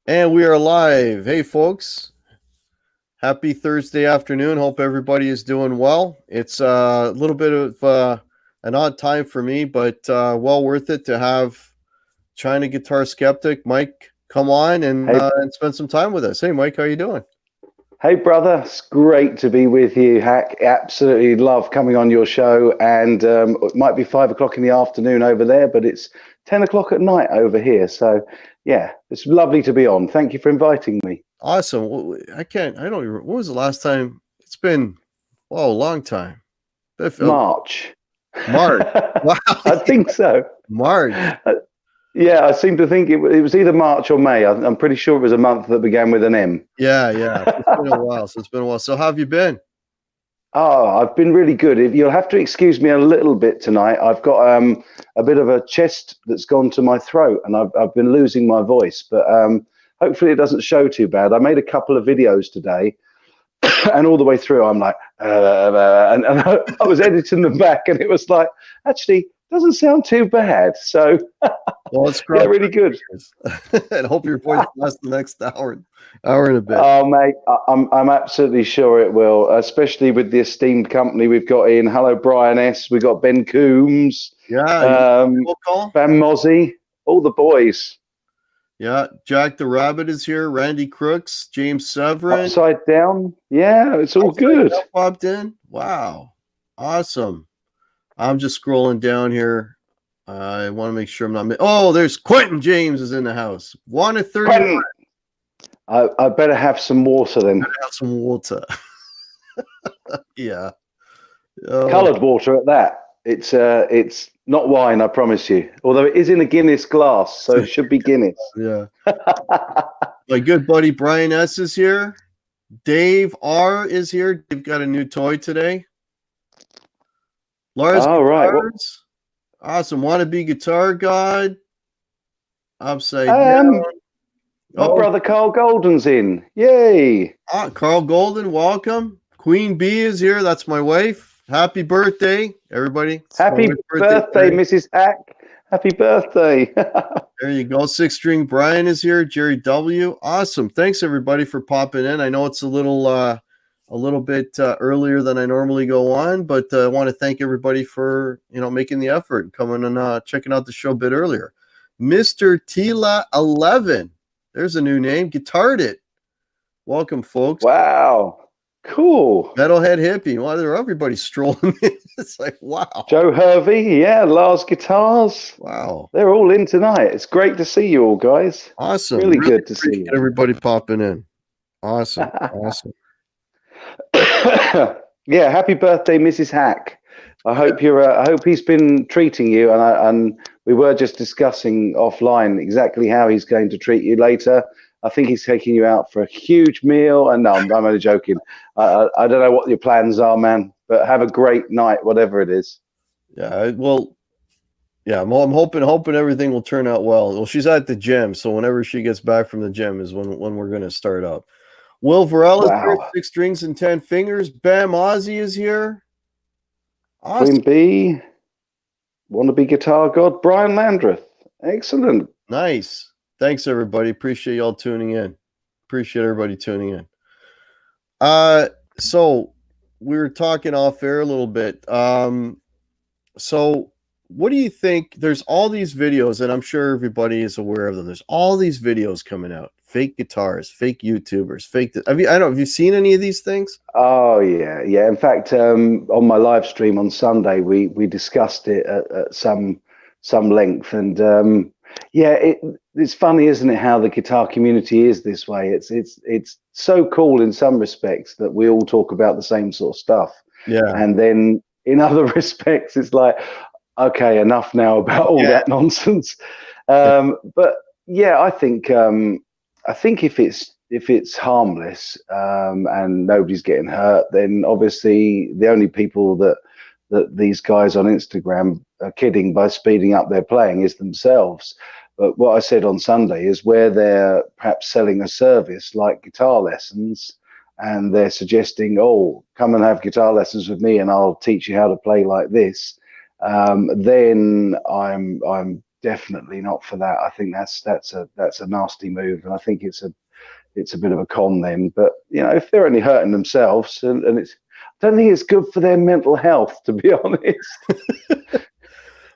And we are live. Hey, folks. Happy Thursday afternoon. Hope everybody is doing well. It's a little bit of an odd time for me, but well worth it to have China Guitar Skeptic Mike come on Hey, and spend some time with us. Hey, Mike, how you doing? hey, brother. It's great to be with you, Hack. Absolutely love coming on your show. And it might be 5 o'clock in the afternoon over there, but it's 10 o'clock at night over here. So, yeah, it's lovely to be on. Thank you for inviting me. Awesome. I don't even, when was the last time? It's been, a long time. March. March. Wow. I think so. March. Yeah, I seem to think it was either March or May. I'm pretty sure it was a month that began with an M. Yeah. It's been a while. So how have you been? Oh, I've been really good. If you'll have to excuse me a little bit tonight, I've got a bit of a chest that's gone to my throat, and I've been losing my voice. But hopefully, it doesn't show too bad. I made a couple of videos today, and all the way through, I'm like, and I was editing them back, and it was like, actually, doesn't sound too bad. So, Well, it's yeah, really good. And hope your voice lasts the next hour and a bit. Oh, mate, I'm absolutely sure it will, especially with the esteemed company we've got in. Hello, Brian S. We've got Ben Coombs, Yeah, Van Mosley, all the boys. Yeah, Jack the Rabbit is here. Randy Crooks, James Severin. Upside Down. Yeah, it's all good. Popped in. Wow, awesome. I'm just scrolling down here. I want to make sure I'm not. Oh, there's Quentin James is in the house. 1:30. I better have some water then. Have some water. Yeah. Coloured water at that. It's not wine, I promise you. Although it is in a Guinness glass, so it should be Guinness. Yeah. My good buddy Brian S is here. Dave R is here. They've got a new toy today. Lars. Oh, right. Awesome. Wannabe Guitar God. Upside down. My brother Carl Golden's in. Yay. Carl Golden, welcome. Queen Bee is here. That's my wife. Happy birthday, everybody. Happy birthday, Mrs. Hack. Happy birthday. There you go. Six String Brian is here. Jerry W. Awesome. Thanks, everybody, for popping in. I know it's a little bit earlier than I normally go on, but I want to thank everybody for making the effort and coming and checking out the show a bit earlier. Mr. Tila 11. There's a new name. Guitared It. Welcome, folks. Wow. Cool. Metalhead Hippie. Well, everybody's strolling in. It's like, wow. Joe Hervey. Yeah. Lars Guitars. Wow. They're all in tonight. It's great to see you all, guys. Awesome. Really good to see you. Everybody popping in. Awesome. Awesome. Yeah. Happy birthday, Mrs. Hack. I hope he's been treating you, and we were just discussing offline exactly how he's going to treat you later. I think he's taking you out for a huge meal. And no, I'm only joking. I don't know what your plans are, man, but have a great night, whatever it is. Yeah, well, yeah, I'm hoping everything will turn out well. Well, she's at the gym, so whenever she gets back from the gym is when we're going to start up. Will Varela is here, 6 strings and 10 fingers. Bam Ozzy is here. Awesome. Queen B, Wannabe Guitar God, Brian Landreth. Excellent. Nice. Thanks, everybody. Appreciate y'all tuning in. Appreciate everybody tuning in. So we were talking off air a little bit. So what do you think? There's all these videos, and I'm sure everybody is aware of them. There's all these videos coming out. Fake guitars, fake YouTubers, have you seen any of these things? Oh yeah. In fact, on my live stream on Sunday, we discussed it at some length, and it's funny, isn't it, how the guitar community is this way? It's so cool in some respects that we all talk about the same sort of stuff. Yeah. And then in other respects, it's like, okay, enough now about all that nonsense. But yeah, I think if it's harmless and nobody's getting hurt, then obviously the only people that these guys on Instagram are kidding by speeding up their playing is themselves. But what I said on Sunday is where they're perhaps selling a service like guitar lessons, and they're suggesting, oh, come and have guitar lessons with me and I'll teach you how to play like this. Then I'm definitely not for that. I think that's a nasty move, and I think it's a bit of a con then. But if they're only hurting themselves, and I don't think it's good for their mental health, to be honest.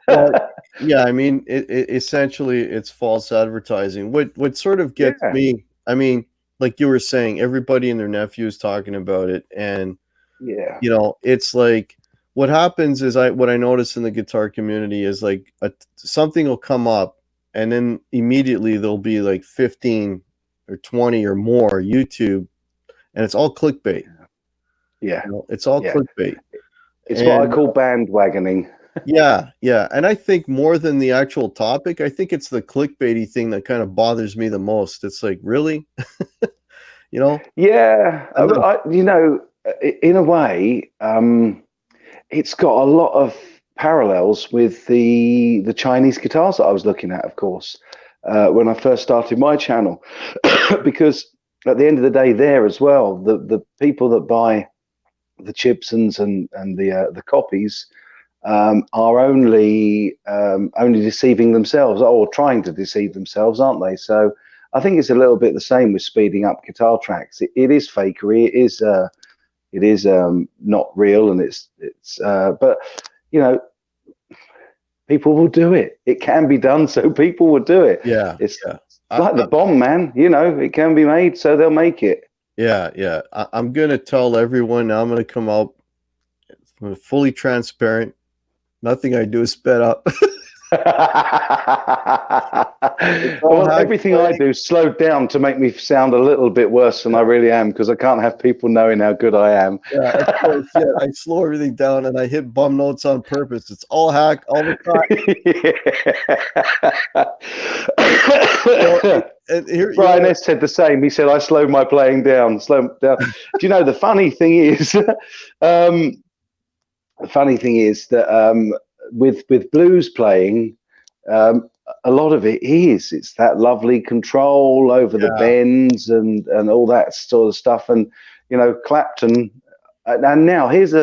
Well, yeah, I mean, essentially it's false advertising. What sort of gets me, I mean, like you were saying, everybody and their nephew is talking about it, and it's like what happens is what I notice in the guitar community is like something will come up, and then immediately there'll be like 15 or 20 or more YouTube, and it's all clickbait. Yeah, it's all clickbait. It's what I call bandwagoning. Yeah. And I think more than the actual topic, I think it's the clickbaity thing that kind of bothers me the most. It's like, really? Yeah. In a way, it's got a lot of parallels with the Chinese guitars that I was looking at, of course, when I first started my channel. Because at the end of the day there as well, the people that buy the Gibsons and the copies are only deceiving themselves, or trying to deceive themselves, aren't they? So I think it's a little bit the same with speeding up guitar tracks. It is fakery. It is not real, and it's but people will do it. It can be done, so people will do it. It's like the bomb, man. It can be made, so they'll make it. Yeah. I'm gonna tell everyone now. I'm gonna come out fully transparent. Nothing I do is sped up. Well, everything I do is slowed down to make me sound a little bit worse than I really am, because I can't have people knowing how good I am. Yeah, of course. Yeah, I slow everything down and I hit bum notes on purpose. It's all hack all the time. Brian S said the same. He said, I slowed my playing down. Slow down. Do you know, the funny thing is, that with blues playing, a lot of it's that lovely control over the bends and all that sort of stuff. And Clapton. And now here's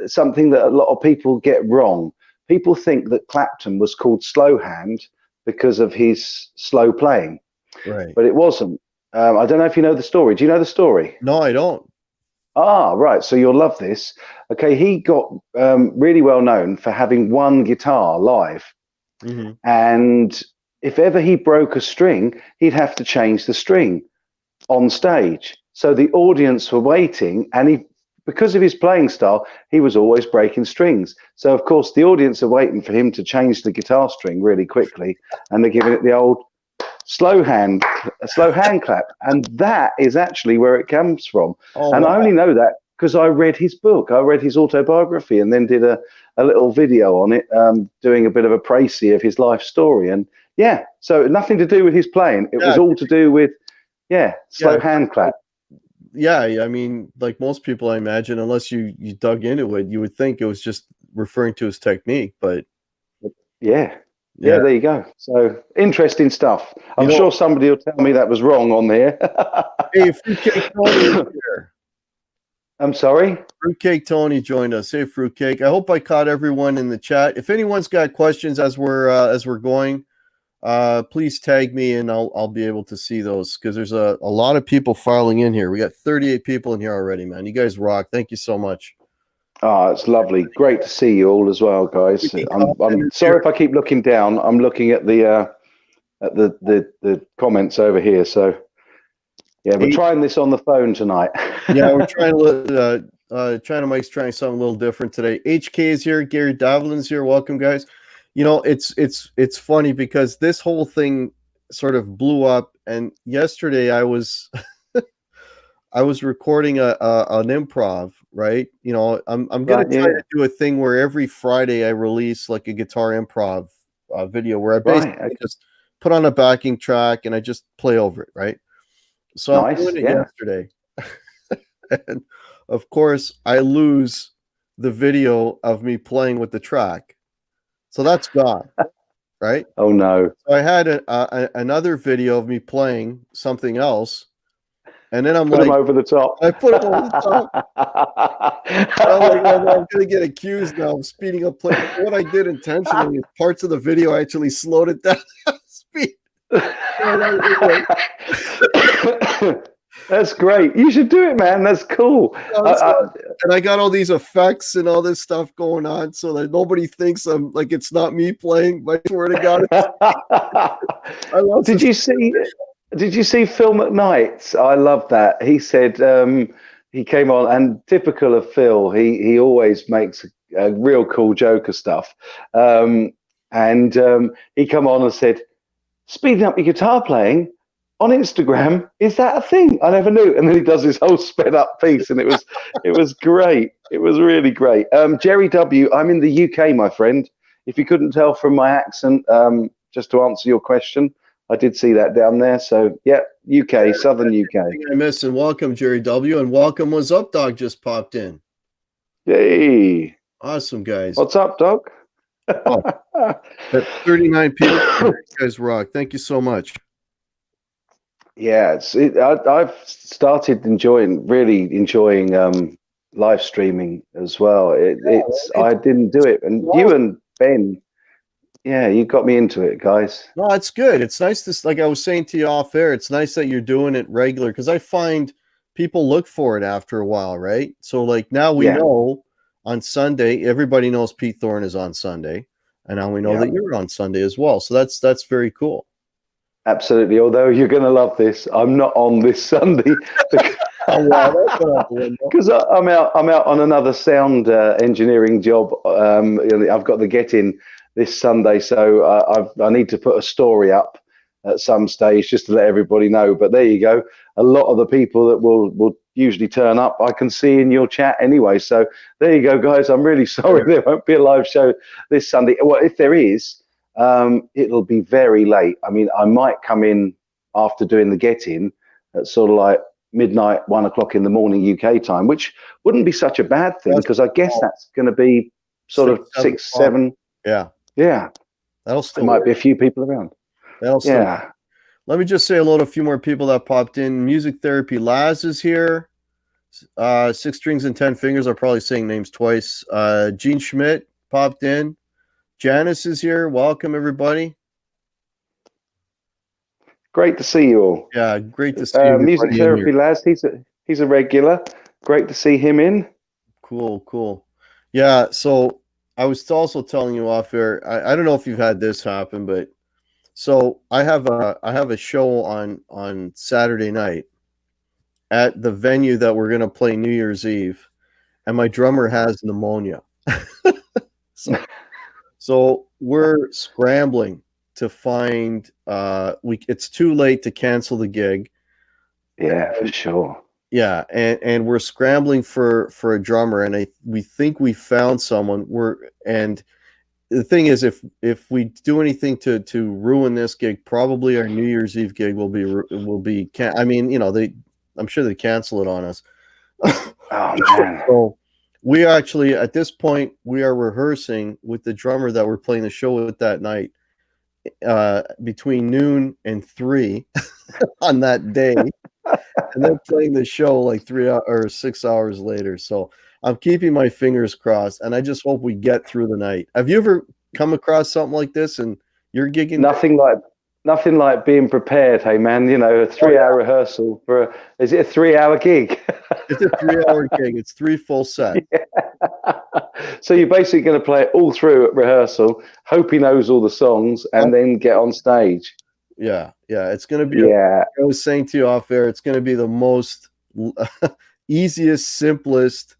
something that a lot of people get wrong. People think that Clapton was called slow hand because of his slow playing, right? But it wasn't. I don't know if you know the story. Do you know the story? No, I don't. Ah, right. So you'll love this. Okay, he got really well known for having one guitar live. Mm-hmm. And if ever he broke a string, he'd have to change the string on stage. So the audience were waiting, and because of his playing style, he was always breaking strings. So of course the audience are waiting for him to change the guitar string really quickly, and they're giving it the old slow hand clap. And that is actually where it comes from. And I only know that because I read his book. I read his autobiography and then did a little video on it, doing a bit of a précis of his life story. And so nothing to do with his playing. It was all to do with slow hand clap. Yeah, I mean, like most people, I imagine, unless you dug into it, you would think it was just referring to his technique. But yeah, there you go. So interesting stuff. I'm sure somebody will tell me that was wrong on there. Hey, Fruitcake Tony is here. I'm sorry? Fruitcake Tony joined us. Hey, Fruitcake. I hope I caught everyone in the chat. If anyone's got questions as we're going, please tag me and I'll be able to see those, because there's a lot of people filing in here. We got 38 people in here already, man. You guys rock. Thank you so much. Oh, it's lovely. Great to see you all as well, guys. I'm sorry if I keep looking down. I'm looking at the comments over here. So we're trying this on the phone tonight. We're trying China Mike's trying something a little different today. HK is here. Gary Davlin's here. Welcome, guys. It's funny because this whole thing sort of blew up, and yesterday I was I was recording an improv, right? I'm gonna try to do a thing where every Friday I release like a guitar improv video where I basically just put on a backing track and I just play over it, right? So I'm doing it yesterday. And of course I lose the video of me playing with the track. So that's gone, right? Oh no. So I had another video of me playing something else, And then I'm put like, them over the top. I put them over the top. I'm like, I'm going to get accused now of speeding up. What I did intentionally is parts of the video I actually slowed it down. Speed. That's great. You should do it, man. That's cool. And I got all these effects and all this stuff going on so that nobody thinks I'm like it's not me playing. I swear to God. I love Did you see Phil McKnight? I love that. He said he came on, and typical of Phil, he always makes a real cool joke of stuff. And he come on and said, speeding up your guitar playing on Instagram, is that a thing? I never knew. And then he does this whole sped up piece, and it was great. It was really great. Jerry W, I'm in the UK, my friend. If you couldn't tell from my accent, just to answer your question, I did see that down there. So yeah, UK, Southern UK. I miss, and welcome, Jerry W, and welcome. What's up, Dog? Just popped in. Hey, awesome, guys. What's up, Dog? 39 people. You guys rock. Thank you so much. Yeah, I've started really enjoying live streaming as well. I didn't do it, and you and Ben, yeah, you got me into it, guys. No, it's good. It's nice to, like I was saying to you off air, it's nice that you're doing it regular, because I find people look for it after a while, right? So like now we know on Sunday, everybody knows Pete Thorne is on Sunday, and now we know that you're on Sunday as well. So that's very cool. Absolutely. Although you're going to love this, I'm not on this Sunday because I'm out on another sound engineering job. I've got the get in this Sunday, so I need to put a story up at some stage just to let everybody know. But there you go. A lot of the people that will usually turn up, I can see in your chat anyway. So there you go, guys. I'm really sorry there won't be a live show this Sunday. Well, if there is, it'll be very late. I mean, I might come in after doing the get-in at sort of like midnight, 1 o'clock in the morning UK time, which wouldn't be such a bad thing, because I guess that's going to be sort of 6, 7. Yeah. There might be a few people around. Let me just say hello to a few more people that popped in. Music Therapy Laz is here. 6 Strings and 10 Fingers. I'm probably saying names twice. Gene Schmidt popped in. Janice is here. Welcome, everybody. Great to see you all. Yeah, great to see you. Music Therapy Laz, he's a regular. Great to see him in. Cool. Yeah, so I was also telling you off air, I don't know if you've had this happen, but so I have a show on Saturday night at the venue that we're going to play New Year's Eve, and my drummer has pneumonia. So we're scrambling to find it's too late to cancel the gig. Yeah, for sure. Yeah, and we're scrambling for a drummer, and we think we found someone. And the thing is, if we do anything to ruin this gig, probably our New Year's Eve gig will be I mean, I'm sure they cancel it on us. Oh man. So we actually, at this point, we are rehearsing with the drummer that we're playing the show with that night, between noon and 3 on that day, and then playing the show like 3 or 6 hours later. So I'm keeping my fingers crossed, and I just hope we get through the night. Have you ever come across something like this and you're gigging? Nothing like being prepared. Hey man, a 3-hour rehearsal is it a 3-hour gig? It's a 3-hour gig. It's 3 full sets. Yeah. So you're basically going to play it all through at rehearsal, hope he knows all the songs, and then get on stage. Yeah. It's going to be. I was saying to you off air, it's going to be the most easiest, simplest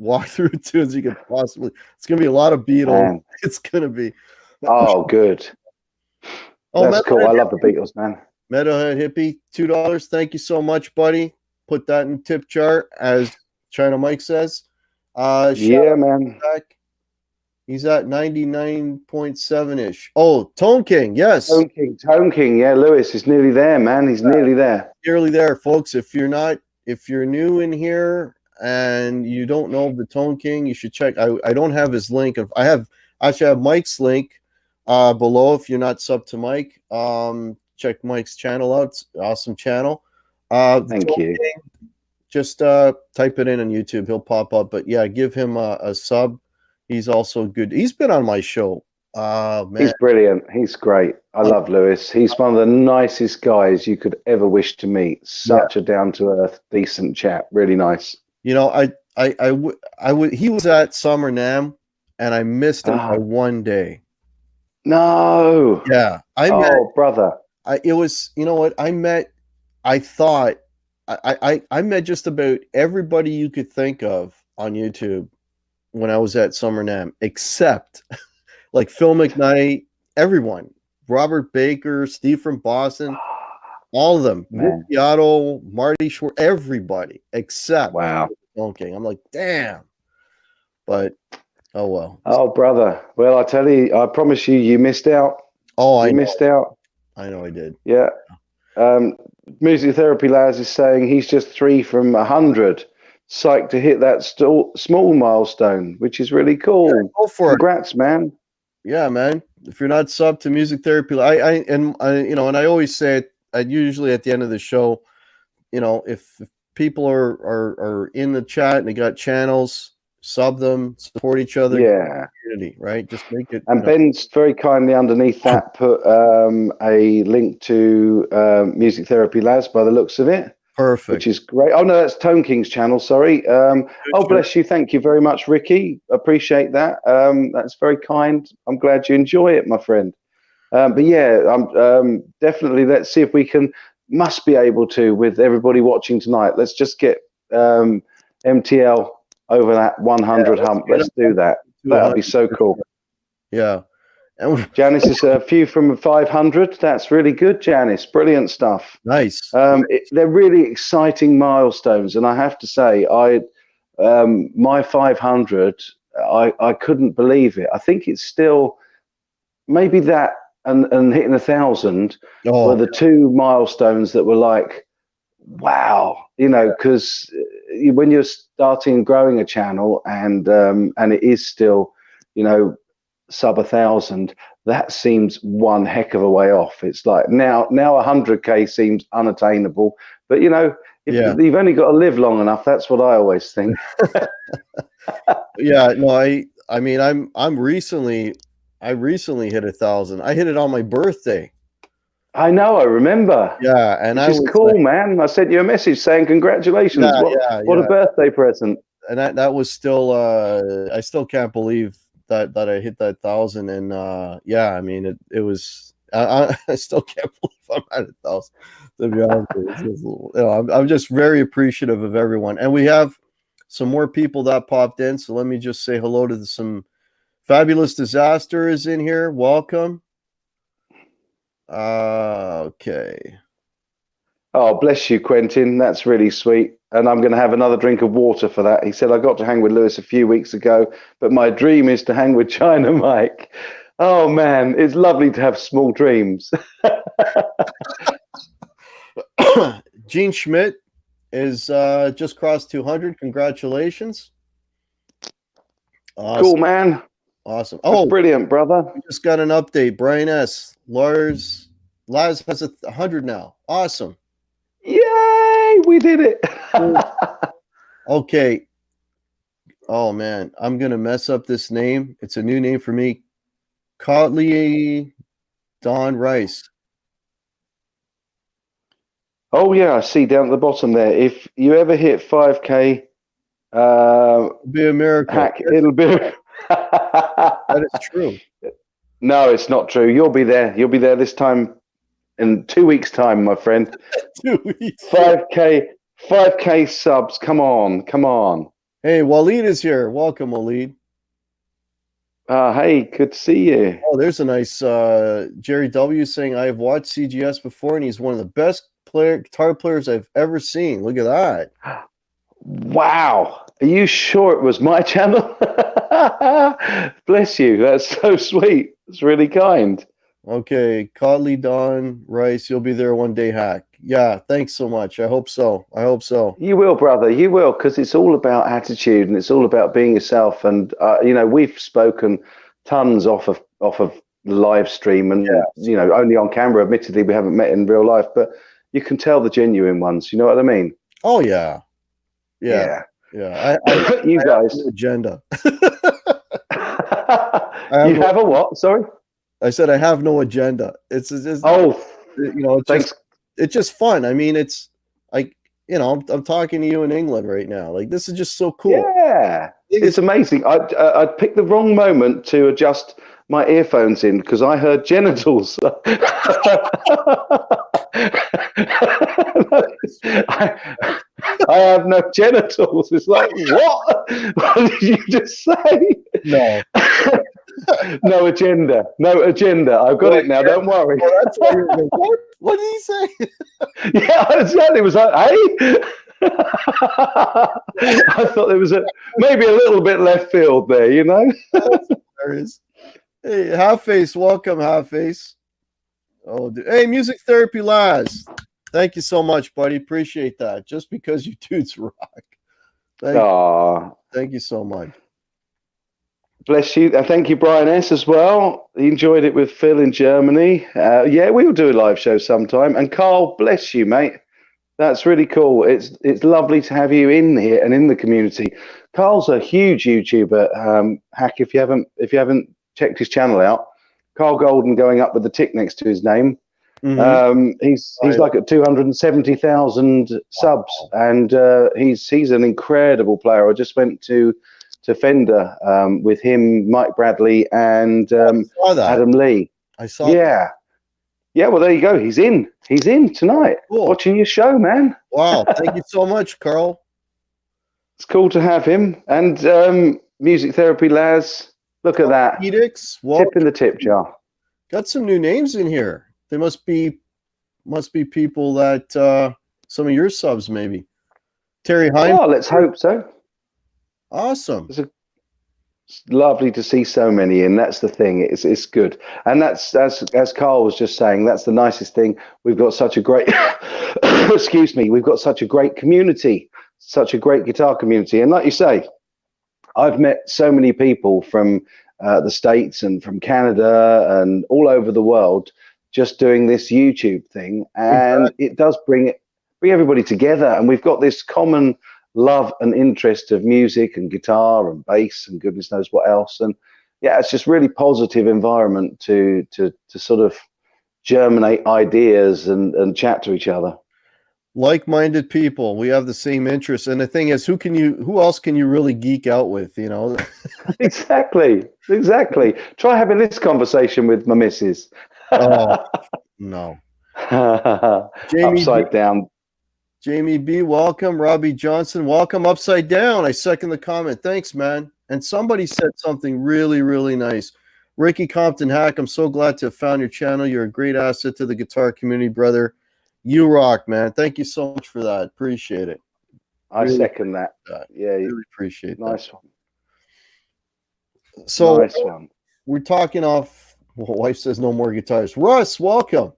walkthrough tunes you could possibly. It's going to be a lot of Beatles. Man. It's going to be. Oh, good. That's cool. I love the Beatles, man. Metalhead Hippie, $2. Thank you so much, buddy. Put that in tip jar, as China Mike says. Yeah, man. Back. He's at 99.7-ish. Oh, Tone King, yes. Tone King. Yeah, Lewis is nearly there, man. He's nearly there. Nearly there, folks. If you're new in here and you don't know the Tone King, you should check. I don't have his link. I have Mike's link below. If you're not sub to Mike, check Mike's channel out. It's an awesome channel. Thank you. Just type it in on YouTube. He'll pop up. But yeah, give him a sub. He's also good. He's been on my show. Man. He's brilliant. He's great. I love Lewis. He's one of the nicest guys you could ever wish to meet. Such a down-to-earth, decent chap. Really nice. You know, he was at Summer NAMM, and I missed him by one day. No. Yeah. Brother. It was, you know what? I met just about everybody you could think of on YouTube when I was at Summer NAMM, except like Phil McKnight, everyone, Robert Baker, Steve from Boston, all of them, Otto, Marty Schwartz, everybody except Stone King. I'm like, damn. But oh well. Oh, brother. Well, I tell you, I promise you missed out. You missed out. I know I did. Yeah. Music Therapy Laz is saying he's just 3 from 100. Psyched to hit that small milestone, which is really cool. Yeah, go for Congrats, man. Yeah, man. If you're not sub to Music Therapy, I you know, and I always say it. I usually at the end of the show, you know, if people are in the chat and they got channels, sub them, support each other. Yeah, community, right? Just make it. And Ben's very kindly underneath that put a link to Music Therapy Laz by the looks of it. Perfect. Which is great. Oh, no, that's Tone King's channel. Sorry. Bless you. Thank you very much, Ricky. Appreciate that. That's very kind. I'm glad you enjoy it, my friend. But yeah, I'm definitely, let's see if we must be able to, with everybody watching tonight, let's just get MTL over that 100 hump. Let's do that. That'd be so cool. Yeah. Janice is a few from 500. That's really good, Janice. Brilliant stuff. Nice. They're really exciting milestones, and I have to say, my 500, I couldn't believe it. I think it's still maybe that and hitting 1,000 were the two milestones that were like, wow, you know, because when you're starting growing a channel and it is still, you know, sub 1,000, that seems one heck of a way off. It's like now 100K seems unattainable, but you know, if you've only got to live long enough, that's what I always think. Yeah, no, I mean, I recently hit 1,000. I hit it on my birthday. I know, I remember. Yeah, and which is cool, man. I sent you a message saying congratulations. What a birthday present. And that was still I still can't believe that I hit that 1,000. And yeah, I mean it was I still can't believe I'm at 1,000, to be honest. You know, I'm just very appreciative of everyone. And we have some more people that popped in, so let me just say hello to some Fabulous Disaster is in here. Welcome. Okay. Oh, bless you, Quentin. That's really sweet. And I'm going to have another drink of water for that. He said, I got to hang with Lewis a few weeks ago, but my dream is to hang with China Mike. Oh, man, it's lovely to have small dreams. Gene Schmidt is just crossed 200. Congratulations. Awesome. Cool, man. Awesome. That's brilliant, brother. We just got an update. Brian S. Laz has 100 now. Awesome. Yay! We did it. Okay. Oh, man. I'm going to mess up this name. It's a new name for me. Cotley Don Rice. Oh, yeah. I see down at the bottom there. If you ever hit 5K, it'll be a miracle. It'll be... That is true. No, it's not true. You'll be there. You'll be there this time in 2 weeks' time, my friend. 2 weeks. 5K subs. Come on. Hey, Waleed is here. Welcome, Waleed. Hey, good to see you. Oh, there's a nice Jerry W saying, I have watched CGS before, and he's one of the best guitar players I've ever seen. Look at that. Wow. Are you sure it was my channel? Bless you. That's so sweet. It's really kind. Okay. Cotley Don Rice, you'll be there one day, Hack. Yeah, thanks so much. I hope so. You will, brother. You will, because it's all about attitude and it's all about being yourself. And, you know, we've spoken tons off of the live stream and, you know, only on camera. Admittedly, we haven't met in real life. But, you can tell the genuine ones. You know what I mean? Oh yeah, yeah, yeah. I You guys. have no agenda. You have a what? Sorry. I said I have no agenda. It's just, Oh, it's thanks. it's just fun. I mean, it's like, I'm talking to you in England right now. Like, this is just so cool. Yeah, it's amazing. I'd picked the wrong moment to adjust my earphones in because I heard genitals. I have no genitals. It's like, what? What did you just say? No. No agenda. No agenda. I've got it now. Don't worry. Oh, that's why you're like, what did he say? Yeah, exactly. It was like, hey. I thought there was maybe a little bit left field there, you know. There is. Hey, Half Face, welcome, Half Face. Oh, dude. Hey, Music Therapy Laz. Thank you so much, buddy. Appreciate that. Just because you dudes rock. Thank you so much. Bless you. Thank you, Brian S. as well. He enjoyed it with Phil in Germany. Yeah, we'll do a live show sometime. And Carl, bless you, mate. That's really cool. It's lovely to have you in here and in the community. Carl's a huge YouTuber. Hack, if you haven't checked his channel out, Carl Golden going up with the tick next to his name. Mm-hmm. He's like at 270,000 subs, and he's an incredible player. I just went to Fender with him, Mike Bradley, and Adam Lee. I saw. Yeah. Well, there you go. He's in tonight. Cool. Watching your show, man. Wow. Thank you so much, Carl. It's cool to have him. And Music Therapy Laz. Look at that. Edix. Tip in the tip jar. Got some new names in here. They must be people that some of your subs maybe. Terry Hine. Oh, let's hope so. Awesome. It's lovely to see so many, and that's the thing. It's good, and that's as Carl was just saying. That's the nicest thing. We've got such a great, excuse me. We've got such a great community, such a great guitar community, and like you say, I've met so many people from the States and from Canada and all over the world just doing this YouTube thing, and It does bring everybody together, and we've got this common love and interest of music and guitar and bass and goodness knows what else. And yeah, it's just really positive environment to sort of germinate ideas and chat to each other. Like-minded people, we have the same interests, and the thing is, who else can you really geek out with, you know? Exactly. Try having this conversation with my missus. Oh no. Jamie Upside down. Jamie B, welcome. Robbie Johnson, welcome. Upside down. I second the comment. Thanks, man. And somebody said something really, really nice. Ricky Compton Hack, I'm so glad to have found your channel. You're a great asset to the guitar community, brother. You rock, man. Thank you so much for that. Appreciate it. I second that. Yeah, really appreciate that. Nice one. So nice one. We're talking off. Well, wife says no more guitars. Russ, welcome.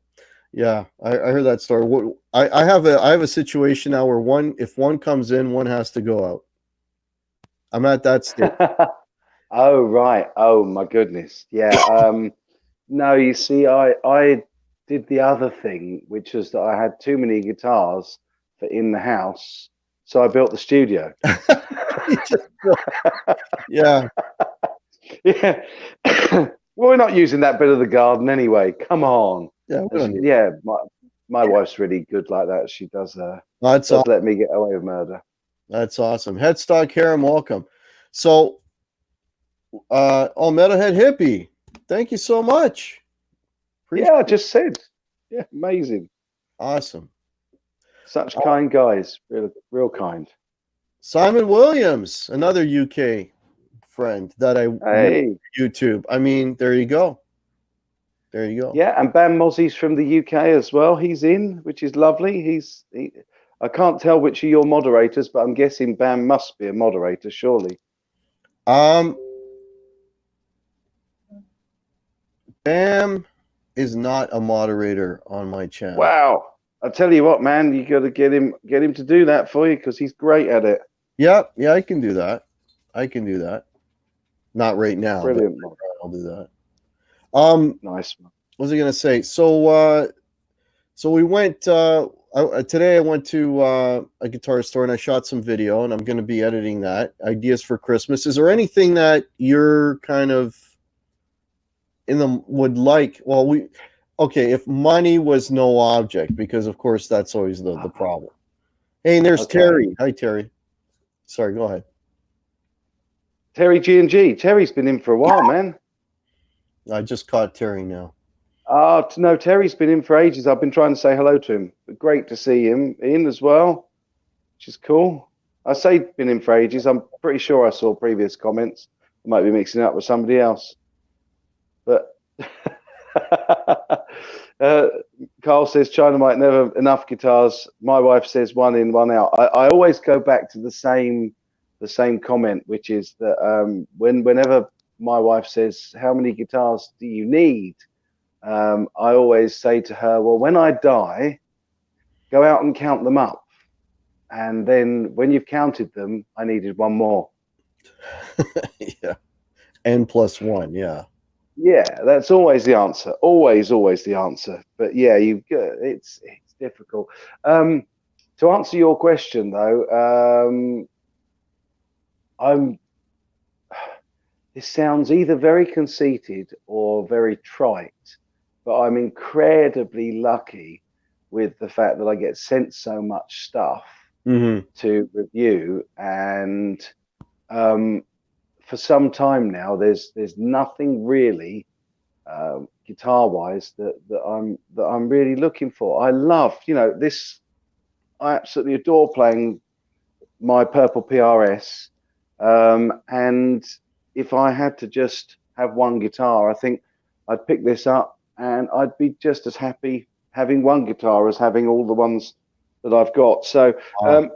Yeah, I heard that story. I have a situation now where if one comes in, one has to go out. I'm at that stage. Oh right. Oh my goodness. Yeah. No, you see, I did the other thing, which was that I had too many guitars for in the house, so I built the studio. Yeah. Yeah. Well, we're not using that bit of the garden anyway. Come on. Yeah, my wife's really good like that. She does awesome. Let me get away with murder. That's awesome. Headstock Harem, welcome. So Metalhead Hippie, thank you so much. Yeah, I just said. Yeah, amazing. Awesome. Such kind guys. Real kind. Simon Williams, another UK friend that I YouTube. I mean, there you go. There you go. Yeah, and Bam Mosley's from the UK as well. He's in, which is lovely. I can't tell which of your moderators, but I'm guessing Bam must be a moderator, surely. Bam is not a moderator on my channel. Wow. I tell you what, man, you got to get him to do that for you because he's great at it. Yeah, I can do that. Not right now. Brilliant. I'll do that. Nice one. What was I gonna say? So we went. Today I went to a guitar store and I shot some video, and I'm going to be editing that. Ideas for Christmas. Is there anything that you're kind of would like? Well, okay, if money was no object, because of course that's always the problem. Hey, and there's Terry. Hi, Terry. Sorry, go ahead. Terry G&G. Terry's been in for a while, man. I just caught Terry now. No, Terry's been in for ages. I've been trying to say hello to him. But great to see him in as well, which is cool. I say been in for ages. I'm pretty sure I saw previous comments. I might be mixing it up with somebody else. But Carl says China might never enough guitars. My wife says one in, one out. I always go back to the same comment, which is that whenever my wife says, how many guitars do you need? I always say to her, well, when I die, go out and count them up. And then when you've counted them, I needed one more. Yeah. N+1. Yeah. Yeah, that's always the answer. Always the answer. But yeah, it's difficult. To answer your question though, this sounds either very conceited or very trite, but I'm incredibly lucky with the fact that I get sent so much stuff to review, and for some time now, there's nothing really guitar wise that I'm really looking for. I love, this. I absolutely adore playing my purple PRS, and if I had to just have one guitar, I think I'd pick this up, and I'd be just as happy having one guitar as having all the ones that I've got. So I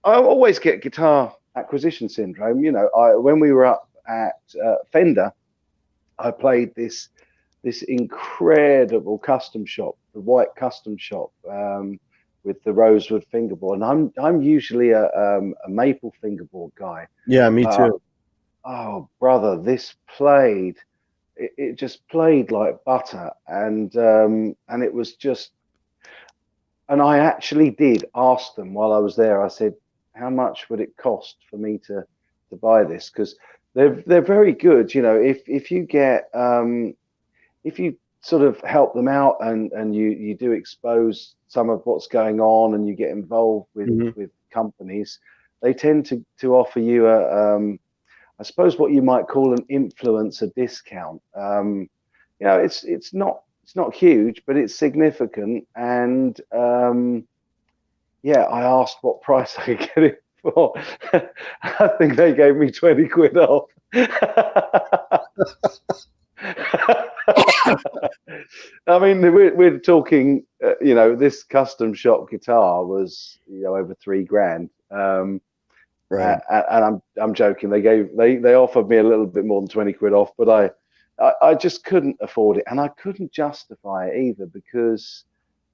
always get guitar acquisition syndrome. When we were up at Fender, I played this incredible custom shop, the white custom shop, with the rosewood fingerboard, and I'm usually a maple fingerboard guy. Yeah, me too. Oh brother, this played. It just played like butter, and it was just. And I actually did ask them while I was there. I said, how much would it cost for me to buy this? Because they're very good. If you get if you sort of help them out and you do expose some of what's going on, and you get involved with companies, they tend to offer you I suppose what you might call an influencer discount. It's not huge, but it's significant. And yeah, I asked what price I could get it for. I think they gave me 20 quid off. I mean, we're talking, this custom shop guitar was, over $3,000. Right. And I'm joking. They offered me a little bit more than 20 quid off, but I just couldn't afford it, and I couldn't justify it either, because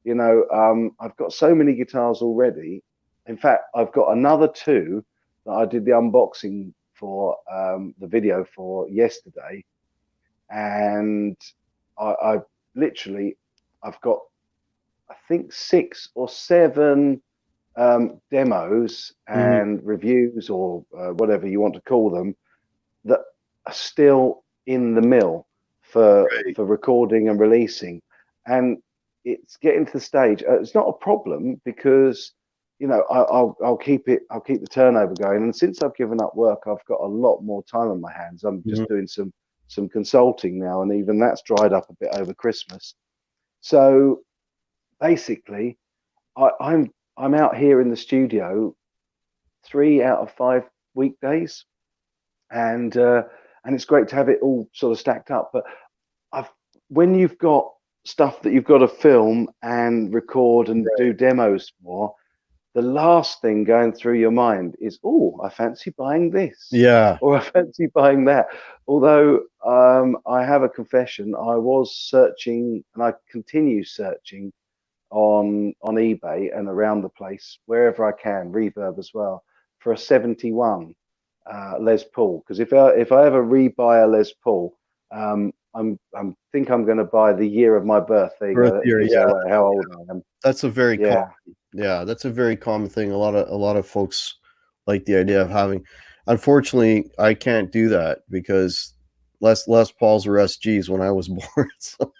I've got so many guitars already. In fact, I've got another two that I did the unboxing for, the video for yesterday, and I've got, I think, 6 or 7 demos and reviews, or whatever you want to call them, that are still in the mill for recording and releasing. And it's getting to the stage, it's not a problem, because I'll keep the turnover going. And since I've given up work, I've got a lot more time on my hands. I'm just doing some consulting now, and even that's dried up a bit over Christmas. So basically I'm out here in the studio 3 out of 5 weekdays, and it's great to have it all sort of stacked up. But when you've got stuff that you've got to film and record and do demos for, the last thing going through your mind is, oh, I fancy buying this, or I fancy buying that. Although I have a confession, I was searching, and I continue searching on eBay and around the place, wherever I can, Reverb as well, for a 71 Les Paul. Because if I ever rebuy a Les Paul, think I'm going to buy the year of my birth. There you go. How old I am. That's a very common Yeah, that's a very common thing. A lot of folks like the idea of having. Unfortunately, I can't do that because Les Pauls were SGs when I was born. So.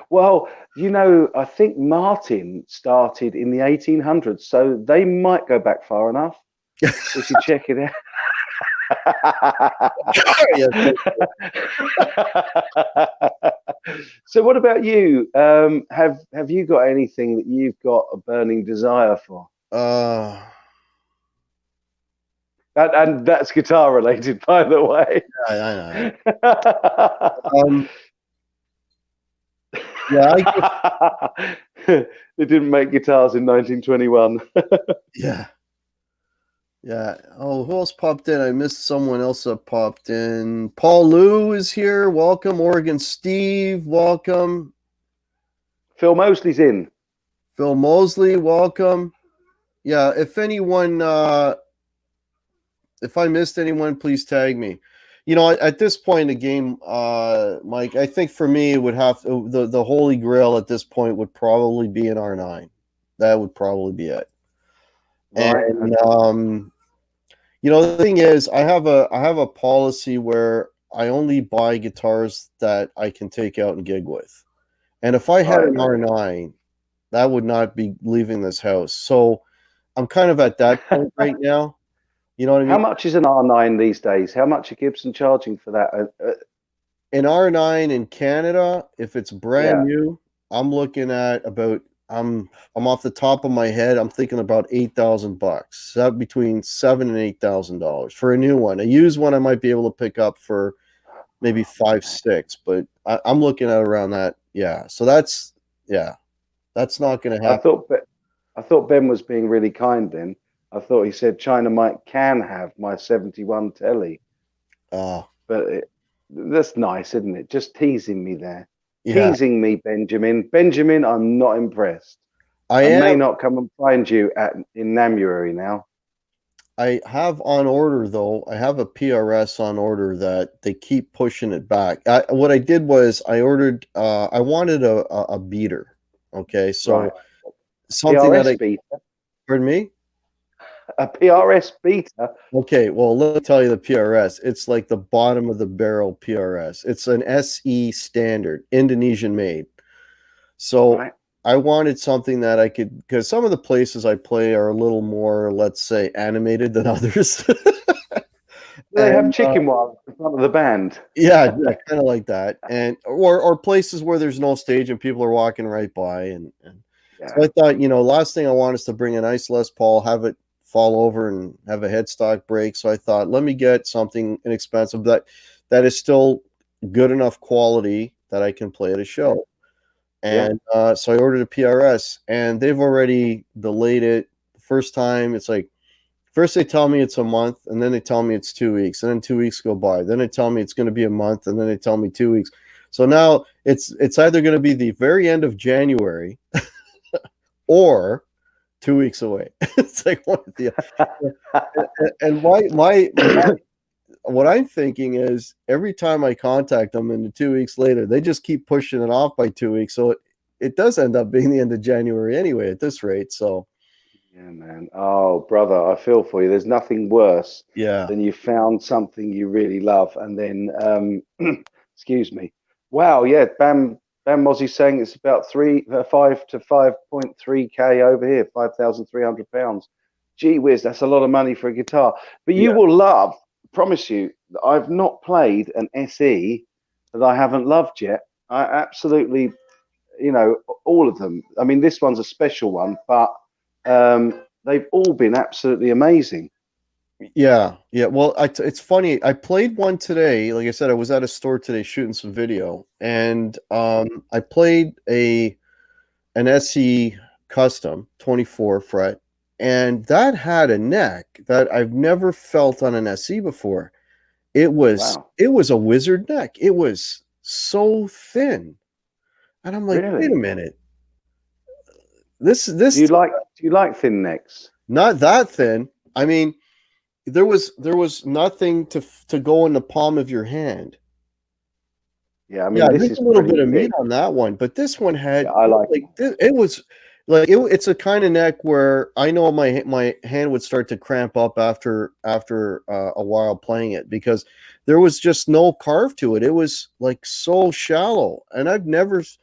Well, I think Martin started in the 1800s, so they might go back far enough if you check it out. Yeah, So, what about you? Have you got anything that you've got a burning desire for? uh, And that's guitar related, by the way. I know. Yeah, They didn't make guitars in 1921. yeah, yeah. Oh, who else popped in? I missed someone else that popped in. Paul Lou is here. Welcome, Oregon Steve. Welcome, Phil Mosley's in. Phil Mosley. Welcome. Yeah, if anyone, if I missed anyone, please tag me. At this point in the game, Mike, I think for me, it would have the holy grail at this point would probably be an R9. That would probably be it. Right. And the thing is, I have a policy where I only buy guitars that I can take out and gig with. And if I had an R9, that would not be leaving this house. So I'm kind of at that point right now. You know what I mean? How much is an R9 these days? How much are Gibson charging for that? An R9 in Canada, if it's brand new, I'm looking at about I'm off the top of my head, I'm thinking about $8,000. So between $7,000 and $8,000 for a new one. A used one I might be able to pick up for maybe 5-6, but I'm looking at around that. Yeah. So that's not going to happen. I thought Ben was being really kind then. I thought he said China can have my 71 telly. But that's nice, isn't it? Just teasing me there. Yeah. Teasing me, Benjamin. Benjamin, I'm not impressed. I may not come and find you in Namuary now. I have on order, though. I have a PRS on order that they keep pushing it back. What I did was I ordered, I wanted a beater. Okay. So something PRS that beater. Pardon me? A PRS beater. Okay, well, let me tell you the PRS. It's like the bottom of the barrel PRS. It's an SE standard, Indonesian made. So I wanted something that I could, because some of the places I play are a little more, let's say, animated than others. They have chicken wires in front of the band. Yeah, kind of like that, or places where there's no stage and people are walking right by, and so I thought, last thing I want is to bring a nice Les Paul, have it fall over and have a headstock break. So I thought, let me get something inexpensive that is still good enough quality that I can play at a show. And so I ordered a PRS, and they've already delayed it. The first time, it's like, first they tell me it's a month, and then they tell me it's 2 weeks, and then 2 weeks go by. Then they tell me it's going to be a month, and then they tell me 2 weeks. So now it's either going to be the very end of January or 2 weeks away. It's like one of the and what I'm thinking is every time I contact them and 2 weeks later, they just keep pushing it off by 2 weeks. So it does end up being the end of January anyway at this rate. So yeah, man. Oh, brother, I feel for you. There's nothing worse than you found something you really love and then excuse me. Wow, yeah, Bam Mosley's saying it's about 5 to 5.3K over here, £5,300. Gee whiz, that's a lot of money for a guitar. But you will love, promise you, I've not played an SE that I haven't loved yet. I absolutely, all of them. I mean, this one's a special one, but they've all been absolutely amazing. Yeah. Well, it's funny. I played one today. Like I said, I was at a store today shooting some video, and I played an SE Custom 24 fret, and that had a neck that I've never felt on an SE before. It was a wizard neck. It was so thin, and I'm like, wait a minute. This do you like thin necks? Not that thin. I mean, there was nothing to go in the palm of your hand. Yeah, I mean, this there's is a little bit of meat on that one, but this one had I like it was like it's a kind of neck where I know my hand would start to cramp up after a while playing it, because there was just no carve to it. It was like so shallow, and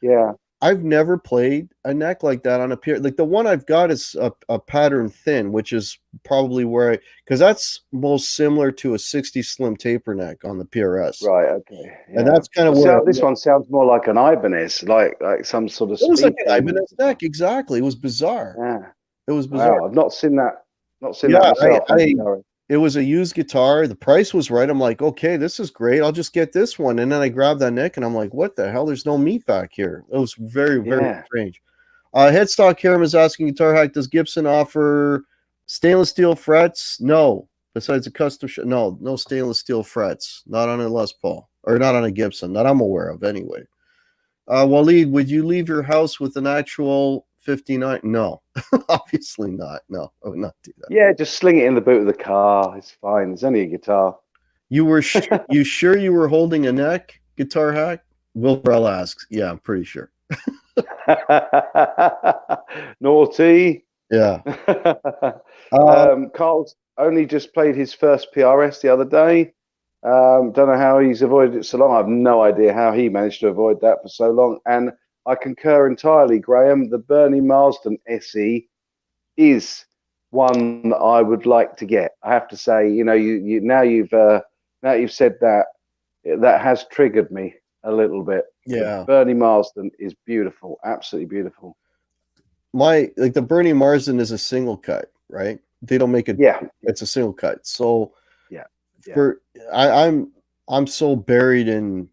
Yeah. I've never played a neck like that on a pier. Like the one I've got is a pattern thin, which is probably where because that's most similar to a 60 slim taper neck on the PRS, Right. Okay. and Yeah. that's kind of Well, where this one sounds more like an Ibanez, like some sort of it was like speed an demon. Ibanez neck. Exactly, it was bizarre. Yeah. It was bizarre. Wow. I've not seen that. Not seen that Yeah, myself. I'm sorry. it was a used guitar. The price was right. I'm like, okay, this is great. I'll just get this one. And then I grabbed that neck and I'm like, what the hell? There's no meat back here. It was very, very Yeah. strange. Headstock Harem is asking Guitar Hack, does Gibson offer stainless steel frets? No. Besides a custom no stainless steel frets. Not on a Les Paul. Or not on a Gibson. That I'm aware of anyway. Waleed, would you leave your house with an actual 59? No. Obviously not. No, I would not do that. Yeah. Just sling it in the boot of the car. It's fine. It's only a guitar. You were you sure you were holding a neck, Guitar Hack? Will Burrell asks. Yeah, I'm pretty sure. Naughty. Yeah. Carl's only just played his first PRS the other day. Don't know how he's avoided it so long. I have no idea how he managed to avoid that for so long. And I concur entirely, Graham. The Bernie Marsden SE is one that I would like to get. I have to say, you now you've said that, that has triggered me a little bit. Yeah. Bernie Marsden is beautiful, absolutely beautiful. The Bernie Marsden is a single cut, right? They don't make it. Yeah, it's a single cut. So yeah. I'm so buried in,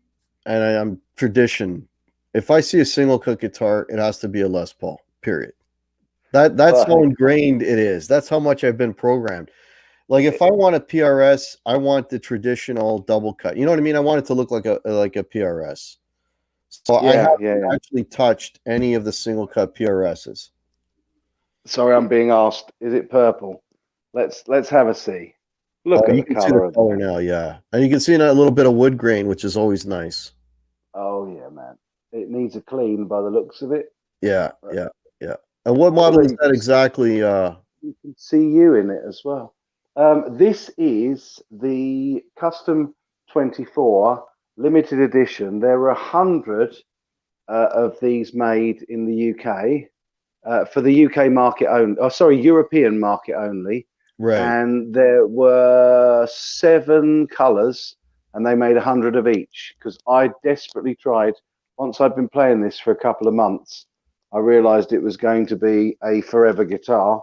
and I'm tradition. If I see a single cut guitar, it has to be a Les Paul. Period. That's how ingrained it is. That's how much I've been programmed. Like if I want a PRS, I want the traditional double cut. You know what I mean? I want it to look like a PRS. So I haven't actually touched any of the single cut PRSs. Sorry, I'm being asked. Is it purple? Let's have a see. Look at you can see the color now, yeah, and you can see a little bit of wood grain, which is always nice. Oh yeah, man. It needs a clean by the looks of it. Yeah, yeah, yeah. And what model is that exactly? You can see you in it as well. This is the Custom 24 limited edition. There are 100 of these made in the UK for the UK market only. Oh, sorry, European market only. Right. And there were 7 colors, and they made 100 of each. Because I desperately tried. Once I'd been playing this for a couple of months, I realized it was going to be a forever guitar,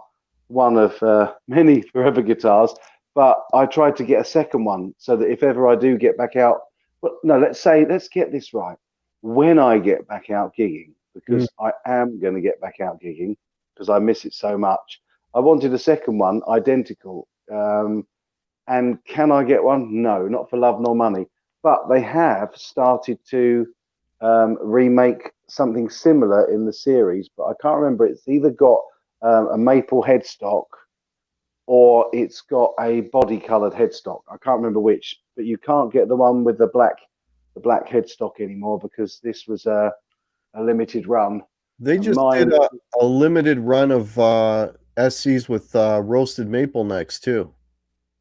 one of many forever guitars. But I tried to get a second one so that if ever I do get back out, well, no, let's get this right. When I get back out gigging, because I am going to get back out gigging because I miss it so much, I wanted a second one identical. And can I get one? No, not for love nor money. But they have started to remake something similar in the series, but I can't remember. It's either got a maple headstock or it's got a body colored headstock. I can't remember which, but you can't get the one with the black headstock anymore because this was a limited run. They just did a limited run of SCs with roasted maple necks too.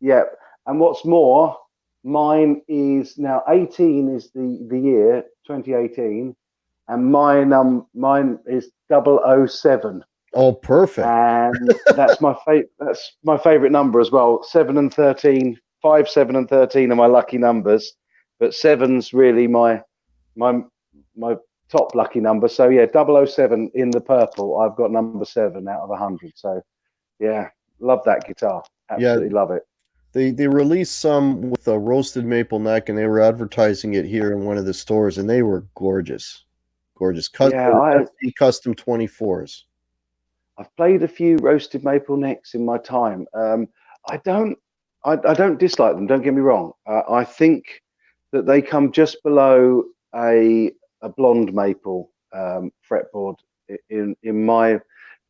Yeah, and what's more, mine is now 18 is the year 2018, and mine is 007. Oh, perfect! And that's my favorite number as well. 7 and 13, 5, 7 and 13 are my lucky numbers, but 7's really my top lucky number. So yeah, 007 in the purple. I've got number 7 out of 100. So yeah, love that guitar. Absolutely love it. They released some with a roasted maple neck, and they were advertising it here in one of the stores, and they were gorgeous. Custom 24s. I've played a few roasted maple necks in my time. I don't dislike them. Don't get me wrong. I think that they come just below a blonde maple fretboard. In my,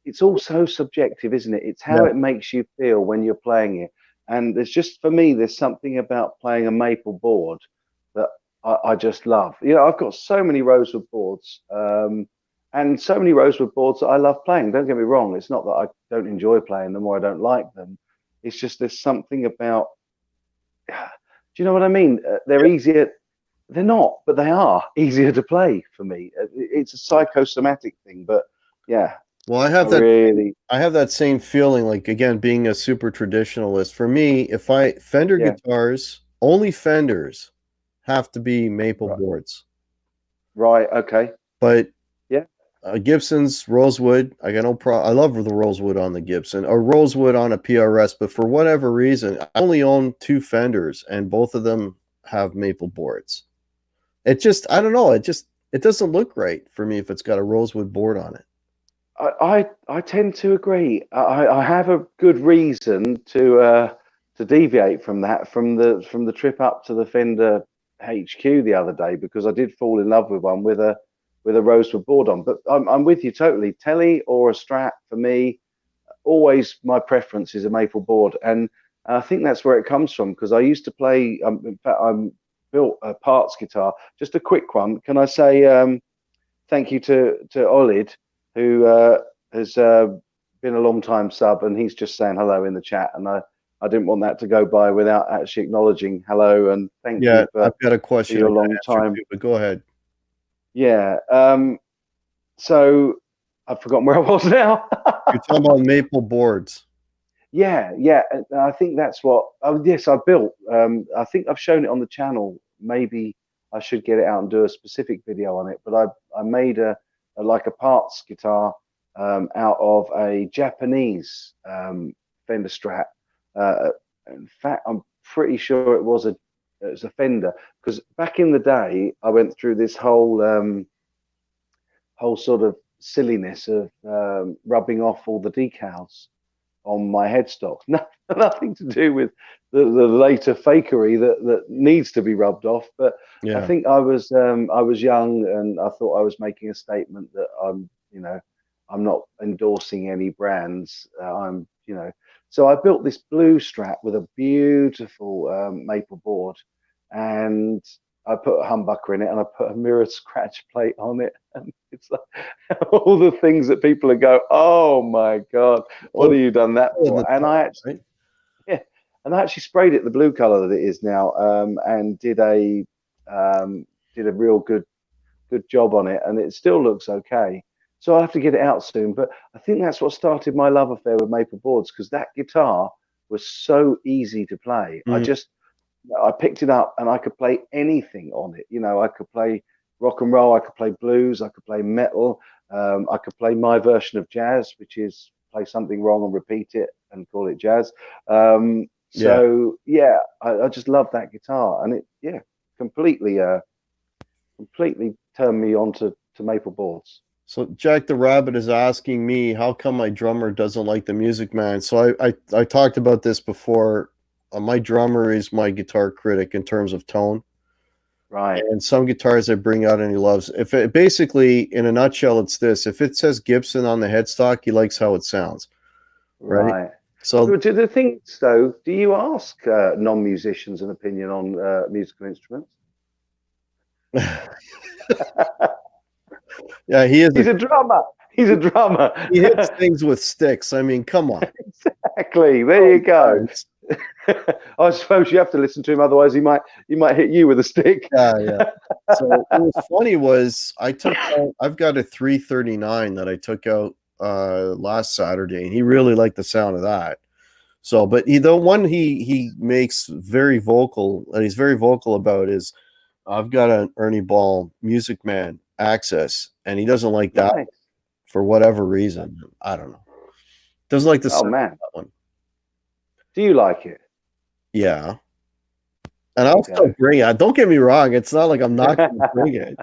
it's all so subjective, isn't it? It's how it makes you feel when you're playing it. And for me, there's something about playing a maple board that I just love. I've got so many rosewood boards, and so many rosewood boards that I love playing. Don't get me wrong. It's not that I don't enjoy playing them or I don't like them. It's just there's something about. Do you know what I mean? They're easier. They're not, but they are easier to play for me. It's a psychosomatic thing, but yeah, Well, I have that same feeling, like, again, being a super traditionalist. For me, if Fender yeah, guitars, only Fenders have to be maple right, boards. right, okay, But yeah, Gibson's rosewood, I got no problem. I love the rosewood on the Gibson, or rosewood on a PRS, but for whatever reason, I only own 2 Fenders, and both of them have maple boards. It just, I don't know, it doesn't look right for me if it's got a rosewood board on it. I tend to agree. I have a good reason to deviate from that from the trip up to the Fender HQ the other day because I did fall in love with one with a rosewood board on. But I'm with you totally. Telly or a Strat for me, always my preference is a maple board, and I think that's where it comes from because I used to play. In fact, I'm built a parts guitar. Just a quick one. Can I say thank you to Olid, who has been a long time sub, and he's just saying hello in the chat, and I didn't want that to go by without actually acknowledging hello and thank you for, I've got a question for your long time. too, but go ahead. Yeah. So I've forgotten where I was now. You're talking about maple boards. Yeah, yeah. I think that's what. Oh, yes, I built. I think I've shown it on the channel. Maybe I should get it out and do a specific video on it. But I made a like a parts guitar out of a Japanese Fender Strat. In fact, I'm pretty sure it was a Fender because back in the day I went through this whole sort of silliness of rubbing off all the decals on my headstock. No, nothing to do with the later fakery that needs to be rubbed off. But Yeah. I think I was young and I thought I was making a statement that I'm not endorsing any brands. So I built this blue Strat with a beautiful maple board, and I put a humbucker in it and I put a mirror scratch plate on it. And it's like all the things that people are go, oh my God, what have you done that for? And I actually, yeah, and I actually sprayed it the blue color that it is now, and did a real good job on it, and it still looks okay. So I'll have to get it out soon. But I think that's what started my love affair with maple boards because that guitar was so easy to play. I picked it up and I could play anything on it. I could play rock and roll, I could play blues, I could play metal, I could play my version of jazz, which is play something wrong and repeat it and call it jazz. I just love that guitar, and it completely turned me on to maple boards. So Jack the Rabbit is asking me how come my drummer doesn't like the Music Man. So I talked about this before. My drummer is my guitar critic in terms of tone. Right. And some guitars I bring out and he loves. If it basically, in a nutshell, it's this: if it says Gibson on the headstock, he likes how it sounds. Right. So do the things though? Do you ask non-musicians an opinion on musical instruments? Yeah, he's a drummer. He's a drummer. He hits things with sticks. I mean, come on. Exactly. There you go. I suppose you have to listen to him, otherwise he might hit you with a stick. Yeah. So what was funny was I've got a 339 that I took out last Saturday, and he really liked the sound of that. So, but the one he makes very vocal, and he's very vocal about is I've got an Ernie Ball Music Man Access, and he doesn't like that for whatever reason. I don't know. Doesn't like the sound of that one. Do you like it? Yeah. And I'll still bring it. Don't get me wrong. It's not like I'm not going to bring it.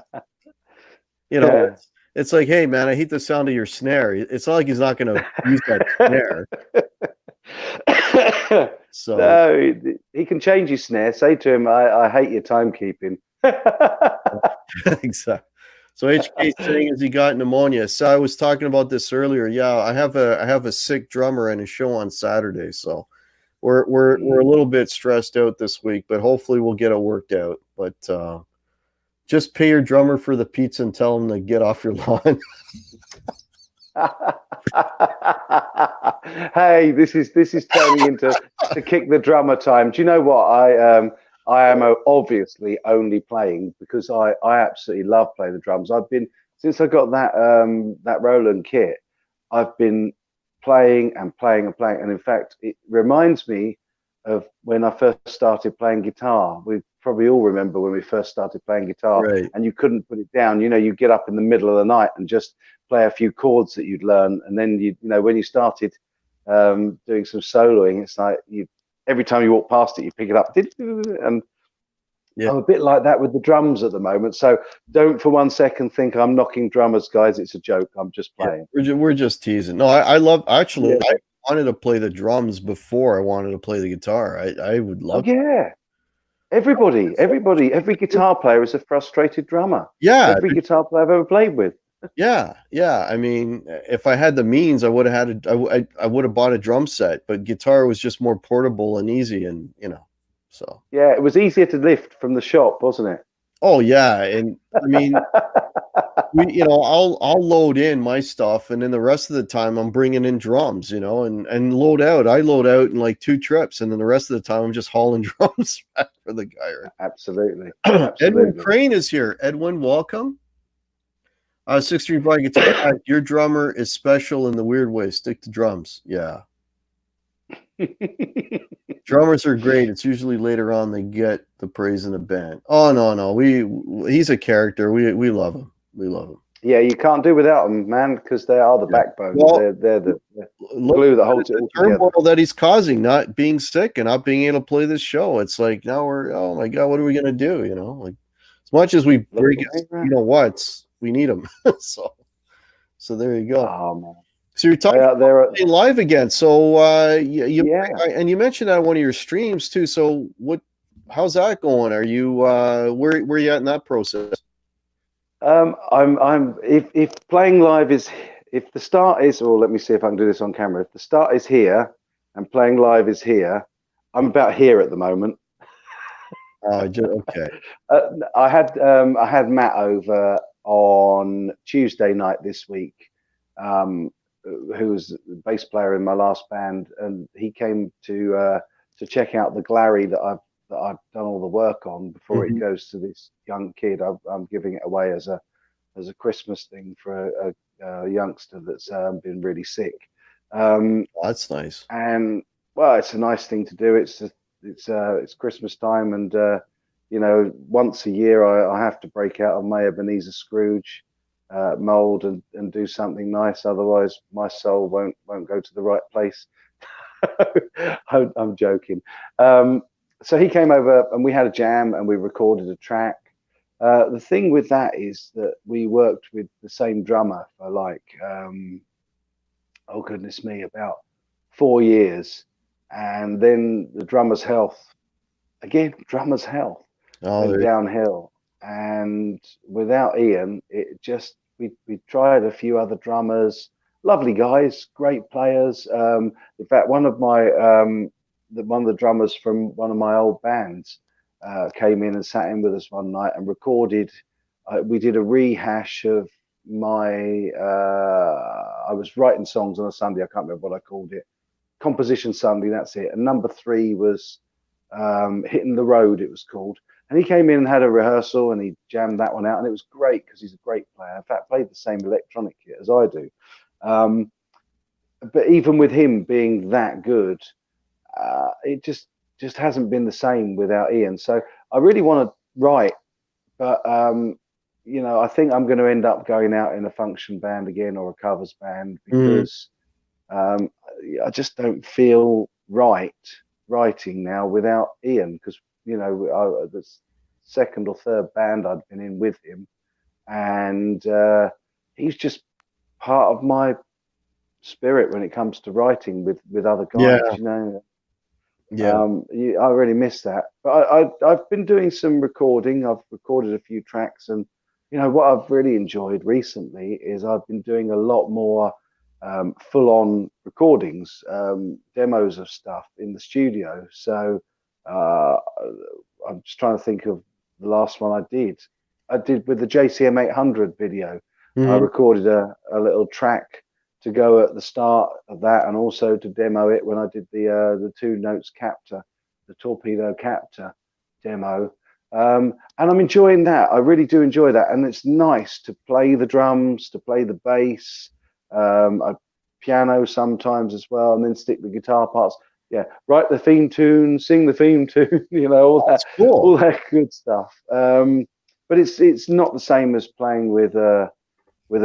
It's like, hey, man, I hate the sound of your snare. It's not like he's not going to use that snare. So no, he can change his snare. Say to him, I hate your timekeeping. Exactly. So HK saying as he got pneumonia. So I was talking about this earlier. Yeah, I have a sick drummer and a show on Saturday. So we're a little bit stressed out this week, but hopefully we'll get it worked out. But just pay your drummer for the pizza and tell him to get off your lawn. Hey, this is turning into to kick the drummer time. Do you know what? I am obviously only playing because I absolutely love playing the drums. I've been since I got that Roland kit. I've been playing and playing and playing, and in fact, it reminds me of when I first started playing guitar. We probably all remember when we first started playing guitar, Right. and you couldn't put it down. You know, you get up in the middle of the night and just play a few chords that you'd learn, and then you know when you started doing some soloing, it's like every time you walk past it, you pick it up, and Yeah. I'm a bit like that with the drums at the moment. So don't for one second think I'm knocking drummers, guys. It's a joke. I'm just playing. Yeah, we're just teasing. No, I love actually. Yeah. I wanted to play the drums before I wanted to play the guitar. I would Oh love. yeah. Everybody, every guitar player is a frustrated drummer. Yeah, Every guitar player I've ever played with. yeah. I mean, if I had the means, I would have had I would have bought a drum set. But guitar was just more portable and easy, and so. Yeah, it was easier to lift from the shop, wasn't it? Oh yeah, and I mean, I'll load in my stuff, and then the rest of the time I'm bringing in drums, and load out. I load out in like 2 trips, and then the rest of the time I'm just hauling drums back for the guy. Absolutely. Edwin Absolutely. Crane is here. Edwin, welcome. 6-string by guitar. Your drummer is special in the weird way. Stick to drums. Yeah. Drummers are great. It's usually later on they get the praise in the band. Oh no. He's a character. We love him. We love him. Yeah, you can't do without them, man, because they are the backbone. Well, they're the glue that holds it all together. Turmoil that he's causing, not being sick and not being able to play this show. It's like now oh my god, what are we gonna do? Like as much as we bring we need him. so there you go. Oh man. So you're talking about playing live again. So and you mentioned that on one of your streams too. So how's that going? Are you where are you at in that process? I'm if playing live is if the start is, or let me see if I can do this on camera. If the start is here and playing live is here, I'm about here at the moment. Okay. I had Matt over on Tuesday night this week, who was the bass player in my last band, and he came to check out the Glary that I've done all the work on before it goes to this young kid. I'm giving it away as a Christmas thing for a youngster that's been really sick. That's nice. And well, it's a nice thing to do. It's Christmas time, and once a year I have to break out of my Ebenezer Scrooge mold and do something nice. Otherwise, my soul won't go to the right place. I'm joking. So he came over and we had a jam and we recorded a track. The thing with that is that we worked with the same drummer for like, oh goodness me, about 4 years. And then the drummer's health went downhill. And without Ian, it just, we tried a few other drummers, lovely guys, great players. In fact, one of the drummers from one of my old bands came in and sat in with us one night and recorded. We did a rehash of my, I was writing songs on a Sunday, I can't remember what I called it. Composition Sunday, that's it. And number 3 was Hitting the Road, it was called. And he came in and had a rehearsal and he jammed that one out. And it was great because he's a great player. In fact, played the same electronic kit as I do. But even with him being that good, it just hasn't been the same without Ian. So I really want to write, but I think I'm going to end up going out in a function band again or a covers band because I just don't feel right writing now without Ian, because the second or third band I'd been in with him, and he's just part of my spirit when it comes to writing with other guys. I really miss that. But I've been doing some recording. I've recorded a few tracks, and what I've really enjoyed recently is I've been doing a lot more full-on recordings, demos of stuff in the studio. So I'm just trying to think of the last one I did. I did with the JCM 800 video. I Mhm. recorded a little track to go at the start of that, and also to demo it when I did the two notes captor, the torpedo captor demo. And I'm enjoying that. I really do enjoy that, and it's nice to play the drums, to play the bass, I piano sometimes as well, and then stick the guitar parts. Yeah, write the theme tune, sing the theme tune, That's cool. all that good stuff. But it's not the same as playing with a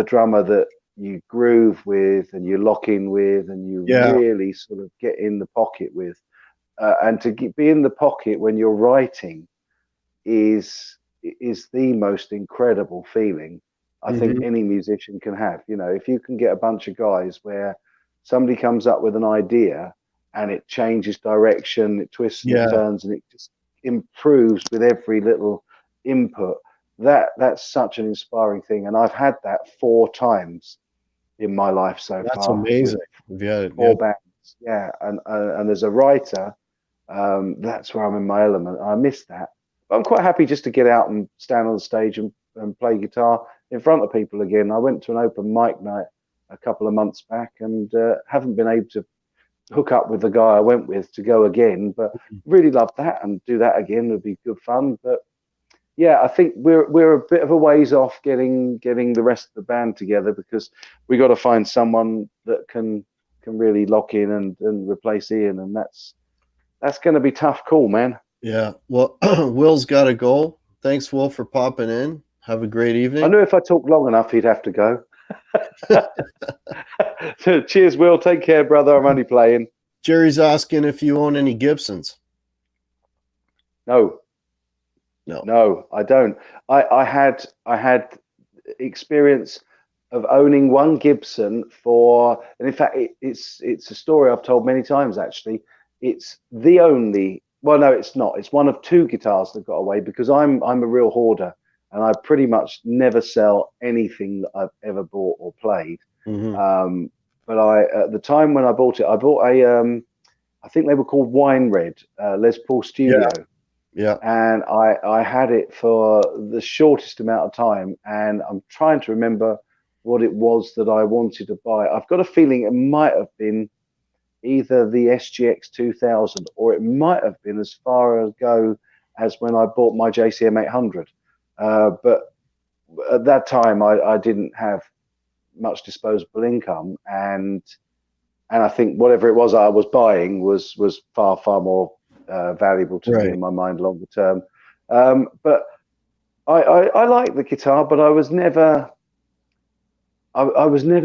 drummer that you groove with and you lock in with and you Yeah. really sort of get in the pocket with. And to be in the pocket when you're writing is the most incredible feeling I think Mhm. any musician can have. If you can get a bunch of guys where somebody comes up with an idea and it changes direction, it twists and it Yeah. turns, and it just improves with every little input. That's such an inspiring thing, and I've had that 4 times in my life so That's far with amazing. Yeah. Yeah. 4 bands. Yeah, and as a writer, that's where I'm in my element. I miss that. But I'm quite happy just to get out and stand on the stage and play guitar in front of people again. I went to an open mic night a couple of months back, and haven't been able to hook up with the guy I went with to go again. But really love that, and do that again would be good fun. But yeah, I think we're a bit of a ways off getting the rest of the band together, because we got to find someone that can really lock in and replace Ian, and that's going to be tough call, man. Yeah. Well, Will's got to go. Thanks, Will, for popping in. Have a great I evening. knew if I talked long enough, he'd have to go. So, cheers, Will. Take care, brother. I'm only playing. Jerry's asking if you own any Gibsons. No, No. no, I don't. I had experience of owning one Gibson and in fact, it's a story I've told many times. Actually, it's the only. Well, no, it's not. It's one of two guitars that got away, because I'm a real hoarder, and I pretty much never sell anything that I've ever bought or played. Hmm. Um, but at the time when I bought it, I bought I think they were called Wine Red Les Paul Yeah. Studio, Yeah. and I had it for the shortest amount of time, and I'm trying to remember what it was that I wanted to buy. I've got a feeling it might have been either the SGX 2000, or it might have been as far ago as when I bought my JCM 800. But at that time, I didn't have much disposable income, and I think whatever it was I was buying was far more valuable to me Right. in my mind longer term. But I like the guitar, but I was never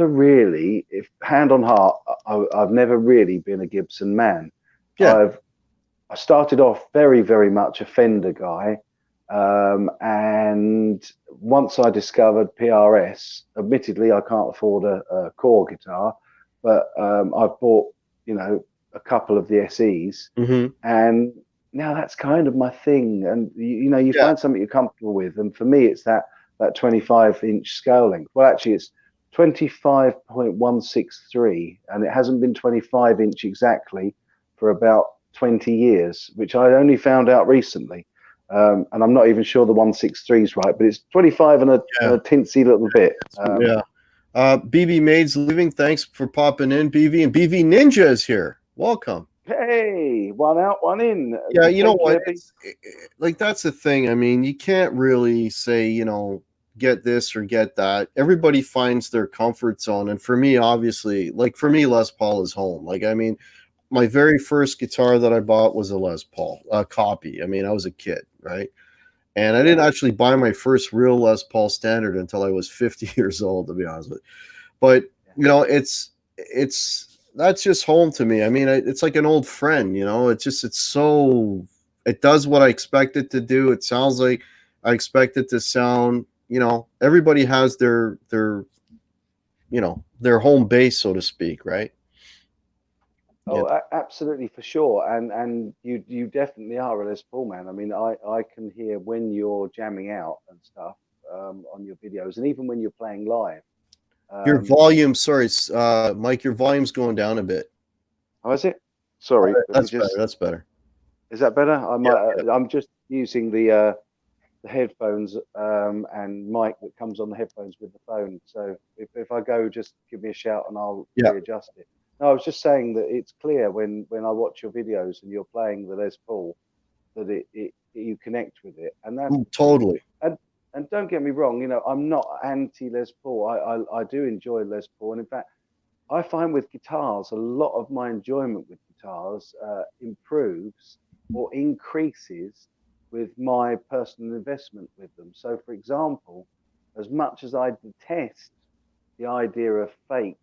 really, if hand on heart, I've never really been a Gibson man. Yeah. I started off very much a Fender guy, and once I discovered PRS, admittedly I can't afford a core guitar, but I've bought a couple of the SEs, Hmm. and now that's kind of my thing. And you Yeah. find something you're comfortable with, and for me it's that 25-inch scale length. Well, actually it's 25.163, and it hasn't been 25-inch exactly for about 20 years, which I only found out recently. And I'm not even sure the 163 is right, but it's 25 and Yeah. a tinsy little bit. Yeah. BB Maid's leaving. Thanks for popping in, BV. And BV Ninja is here. Welcome. Hey, one out, one in. Yeah, you know Take what? care, B. Like, that's the thing. I mean, you can't really say, get this or get that. Everybody finds their comfort zone. And for me, obviously, like for me, Les Paul is home. Like, I mean, my very first guitar that I bought was a Les Paul, a copy. I mean, I was a kid, right? And I Yeah. didn't actually buy my first real Les Paul standard until I was 50 years old, to be honest with you. But, it's that's just home to me. I mean, it's like an old friend, it does what I expect it to do. It sounds like I expect it to sound. Everybody has their home base, so to speak, right? Yeah. Oh, absolutely, for sure. And you definitely are a Les Paul man. I mean, I can hear when you're jamming out and stuff on your videos, and even when you're playing live. Your Um, volume, sorry, Mike, your volume's going down a bit. how is it? Sorry, let me That's better. just. That's better. Is that better? Yeah. Yeah. I'm just using the the headphones and mic that comes on the headphones with the phone. So if I go, just give me a shout and I'll readjust it. No, I was just saying that it's clear when I watch your videos and you're playing the Les Paul that you connect with it, and that's totally. And don't get me wrong, you know, I'm not anti Les Paul. I do enjoy Les Paul, and in fact, I find with guitars a lot of my enjoyment with guitars improves or increases with my personal investment with them. So, for example, as much as I detest the idea of fake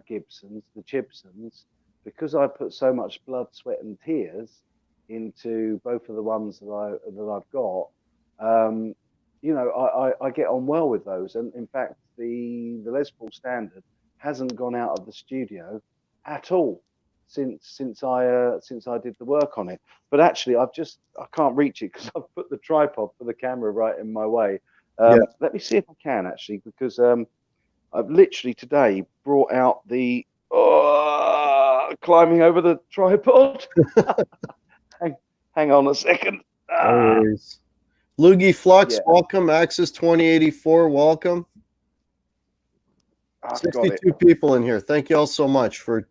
Gibsons, the Gibsons, because I put so much blood, sweat, and tears into both of the ones that I've got, you know, I get on well with those. And in fact, the Les Paul Standard hasn't gone out of the studio at all since I did the work on it. But actually, I can't reach it because I've put the tripod for the camera right in my way. Let me see if I can actually, because I've literally today brought out the climbing over the tripod. hang on a second. Loogie Flux, welcome. Axis 2084, welcome. 62 people in here. Thank you all so much for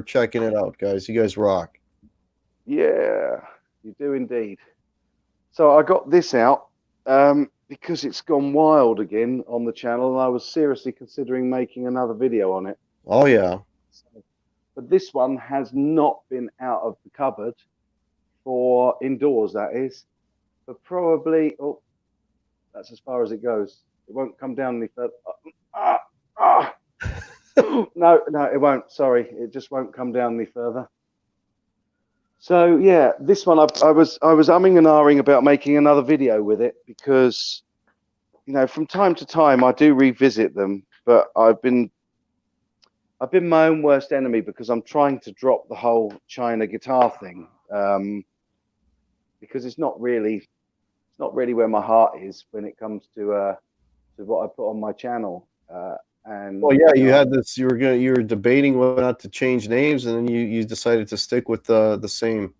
checking it out, guys. You guys rock. Yeah, you do indeed. So I got this out because it's gone wild again on the channel, and I was seriously considering making another video on it. Oh yeah. But this one has not been out of the cupboard for indoors, that is. But probably, that's as far as it goes. It won't come down any further. No, it won't. Sorry, it just won't come down any further. So yeah, this one I was umming and ahhing about making another video with it because, you know, from time to time I do revisit them, but I've been my own worst enemy because I'm trying to drop the whole China guitar thing because it's not really where my heart is when it comes to what I put on my channel. And well, yeah, you had this. You were debating whether or not to change names, and then you decided to stick with the same.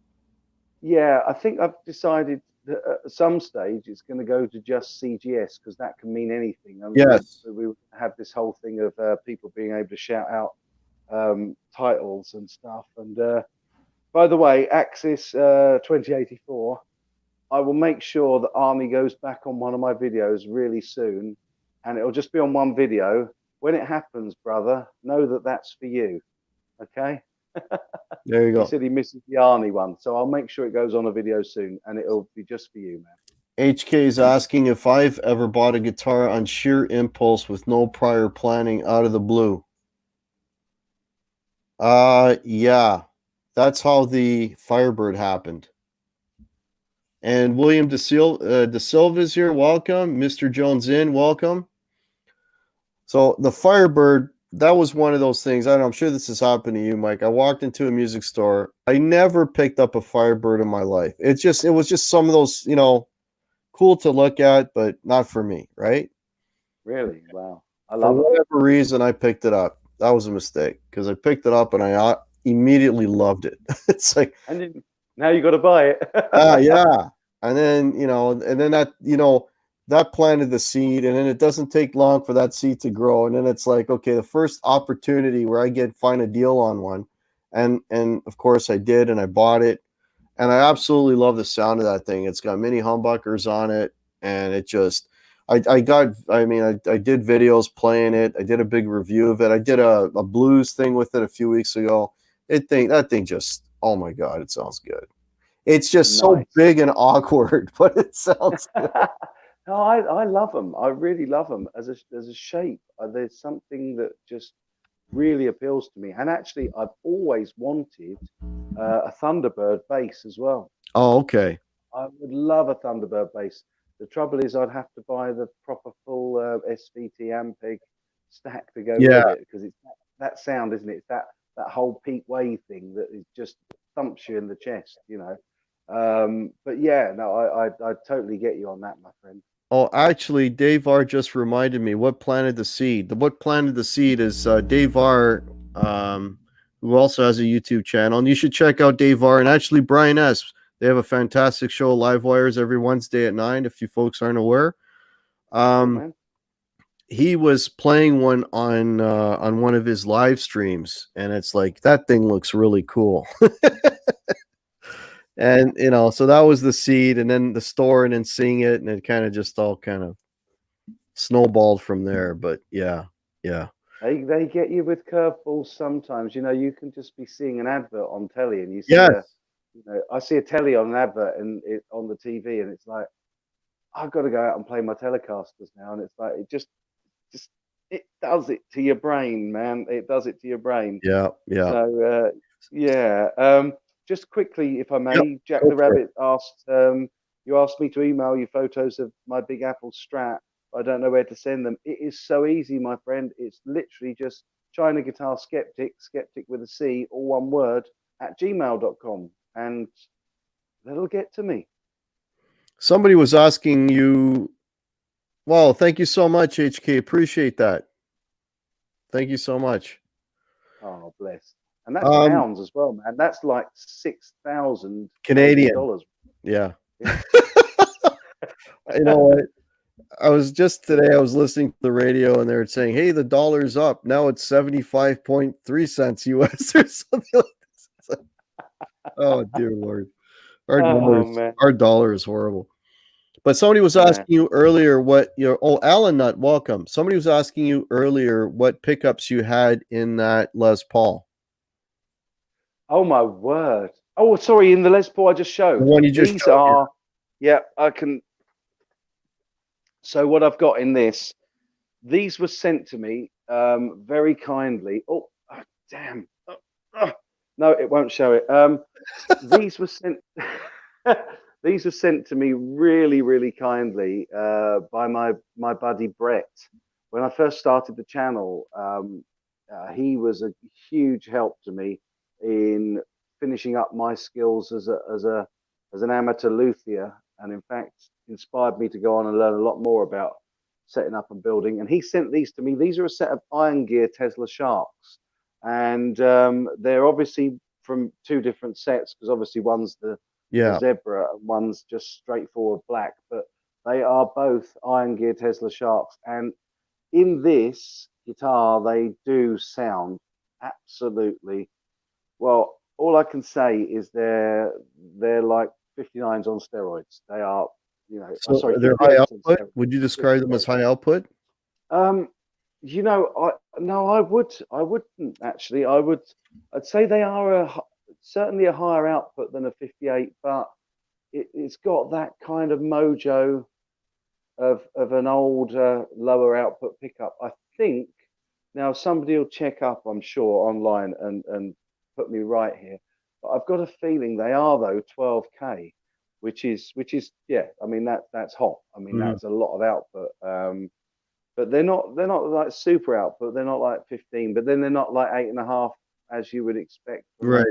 Yeah, I think I've decided that at some stage it's going to go to just CGS because that can mean anything. I mean, yes, we have this whole thing of people being able to shout out titles and stuff. And by the way, Axis 2084. I will make sure that Arnie goes back on one of my videos really soon, and it'll just be on one video. When it happens, brother, know that that's for you. Okay? There you go. He said he misses the Arnie one, so I'll make sure it goes on a video soon, and it'll be just for you, man. HK is asking if I've ever bought a guitar on sheer impulse with no prior planning out of the blue. Yeah. That's how the Firebird happened. And William De Silva is here. Welcome. Mr. Jones in. Welcome. So the Firebird, that was one of those things. I don't know, I'm sure this has happened to you, Mike. I walked into a music store. I never picked up a Firebird in my life. It was just some of those, you know, cool to look at, but not for me, right? Really? Wow. I love it. For whatever reason, I picked it up. That was a mistake because I picked it up and I immediately loved it. It's like, and then, now you got to buy it. yeah. And then, you know, and then that, you know, that planted the seed, and then it doesn't take long for that seed to grow. And then it's like, okay, the first opportunity where I find a deal on one. And of course I did, and I bought it. And I absolutely love the sound of that thing. It's got mini humbuckers on it. And it just, I did videos playing it. I did a big review of it. I did a blues thing with it a few weeks ago. That thing just, oh my God, it sounds good. It's just nice. So big and awkward, but it sounds good. No, I love them. I really love them as a shape. There's something that just really appeals to me. And actually, I've always wanted a Thunderbird bass as well. Oh, okay. I would love a Thunderbird bass. The trouble is, I'd have to buy the proper full SVT Ampeg stack to go with it because it's that sound, isn't it? It's that whole peak wave thing that is just thumps you in the chest, you know. But yeah, no, I totally get you on that, my friend. Oh, actually, Dave R just reminded me what planted the seed. What planted the seed is Dave R, who also has a YouTube channel. And you should check out Dave R. And actually, Brian S. They have a fantastic show, Live Wires, every Wednesday at 9, if you folks aren't aware. Man. He was playing one on one of his live streams, and it's like, that thing looks really cool. And so that was the seed, and then the store, and then seeing it, and it kind of just all kind of snowballed from there. But yeah. They get you with curveballs sometimes. You can just be seeing an advert on telly, and you see Yes. I see a telly on an advert and it on the TV, and it's like, I've got to go out and play my Telecasters now, and it's like it does it to your brain, man. It does it to your brain. Yeah. So just quickly, if I may, Yep, Jack go the for it. Rabbit asked, you asked me to email you photos of my Big Apple Strat. I don't know where to send them. It is so easy, my friend. It's literally just ChinaGuitarSceptic, skeptic with a C, all one word, @gmail.com, and that'll get to me. Somebody was asking you. Well, thank you so much, HK. Appreciate that. Thank you so much. Oh, bless. And that's pounds as well, man. That's like 6,000 Canadian dollars. Yeah. You know what? I was listening to the radio, and they were saying, "Hey, the dollar's up. Now it's 75.3 cents US or something like this." Oh, dear Lord. Our dollar is horrible. But somebody was asking you earlier Alan Nutt, welcome. Somebody was asking you earlier what pickups you had in that Les Paul. Oh, my word. Oh, sorry, in the Les Paul I just showed. The one you just showed, yeah, I can. So what I've got in this, these were sent to me very kindly. Oh, damn. No, it won't show it. These were sent. These were sent to me really, really kindly by my buddy Brett. When I first started the channel, he was a huge help to me in finishing up my skills as an amateur luthier, and in fact inspired me to go on and learn a lot more about setting up and building. And he sent these to me. These are a set of Iron Gear Tesla Sharks, and they're obviously from two different sets, because obviously one's the zebra and one's just straightforward black, but they are both Iron Gear Tesla Sharks. And in this guitar, they do sound absolutely well. All I can say is they're like 59s on steroids. They are, so they're high output. Would you describe them as high output? No, I wouldn't actually. I'd say they are certainly a higher output than a 58, but it's got that kind of mojo of an old lower output pickup. I think now somebody will check up, I'm sure, online and put me right here, but I've got a feeling they are though 12K, which is yeah. I mean that's hot. I mean that's a lot of output. But they're not like super output. They're not like 15, but then they're not like 8.5 as you would expect. Right.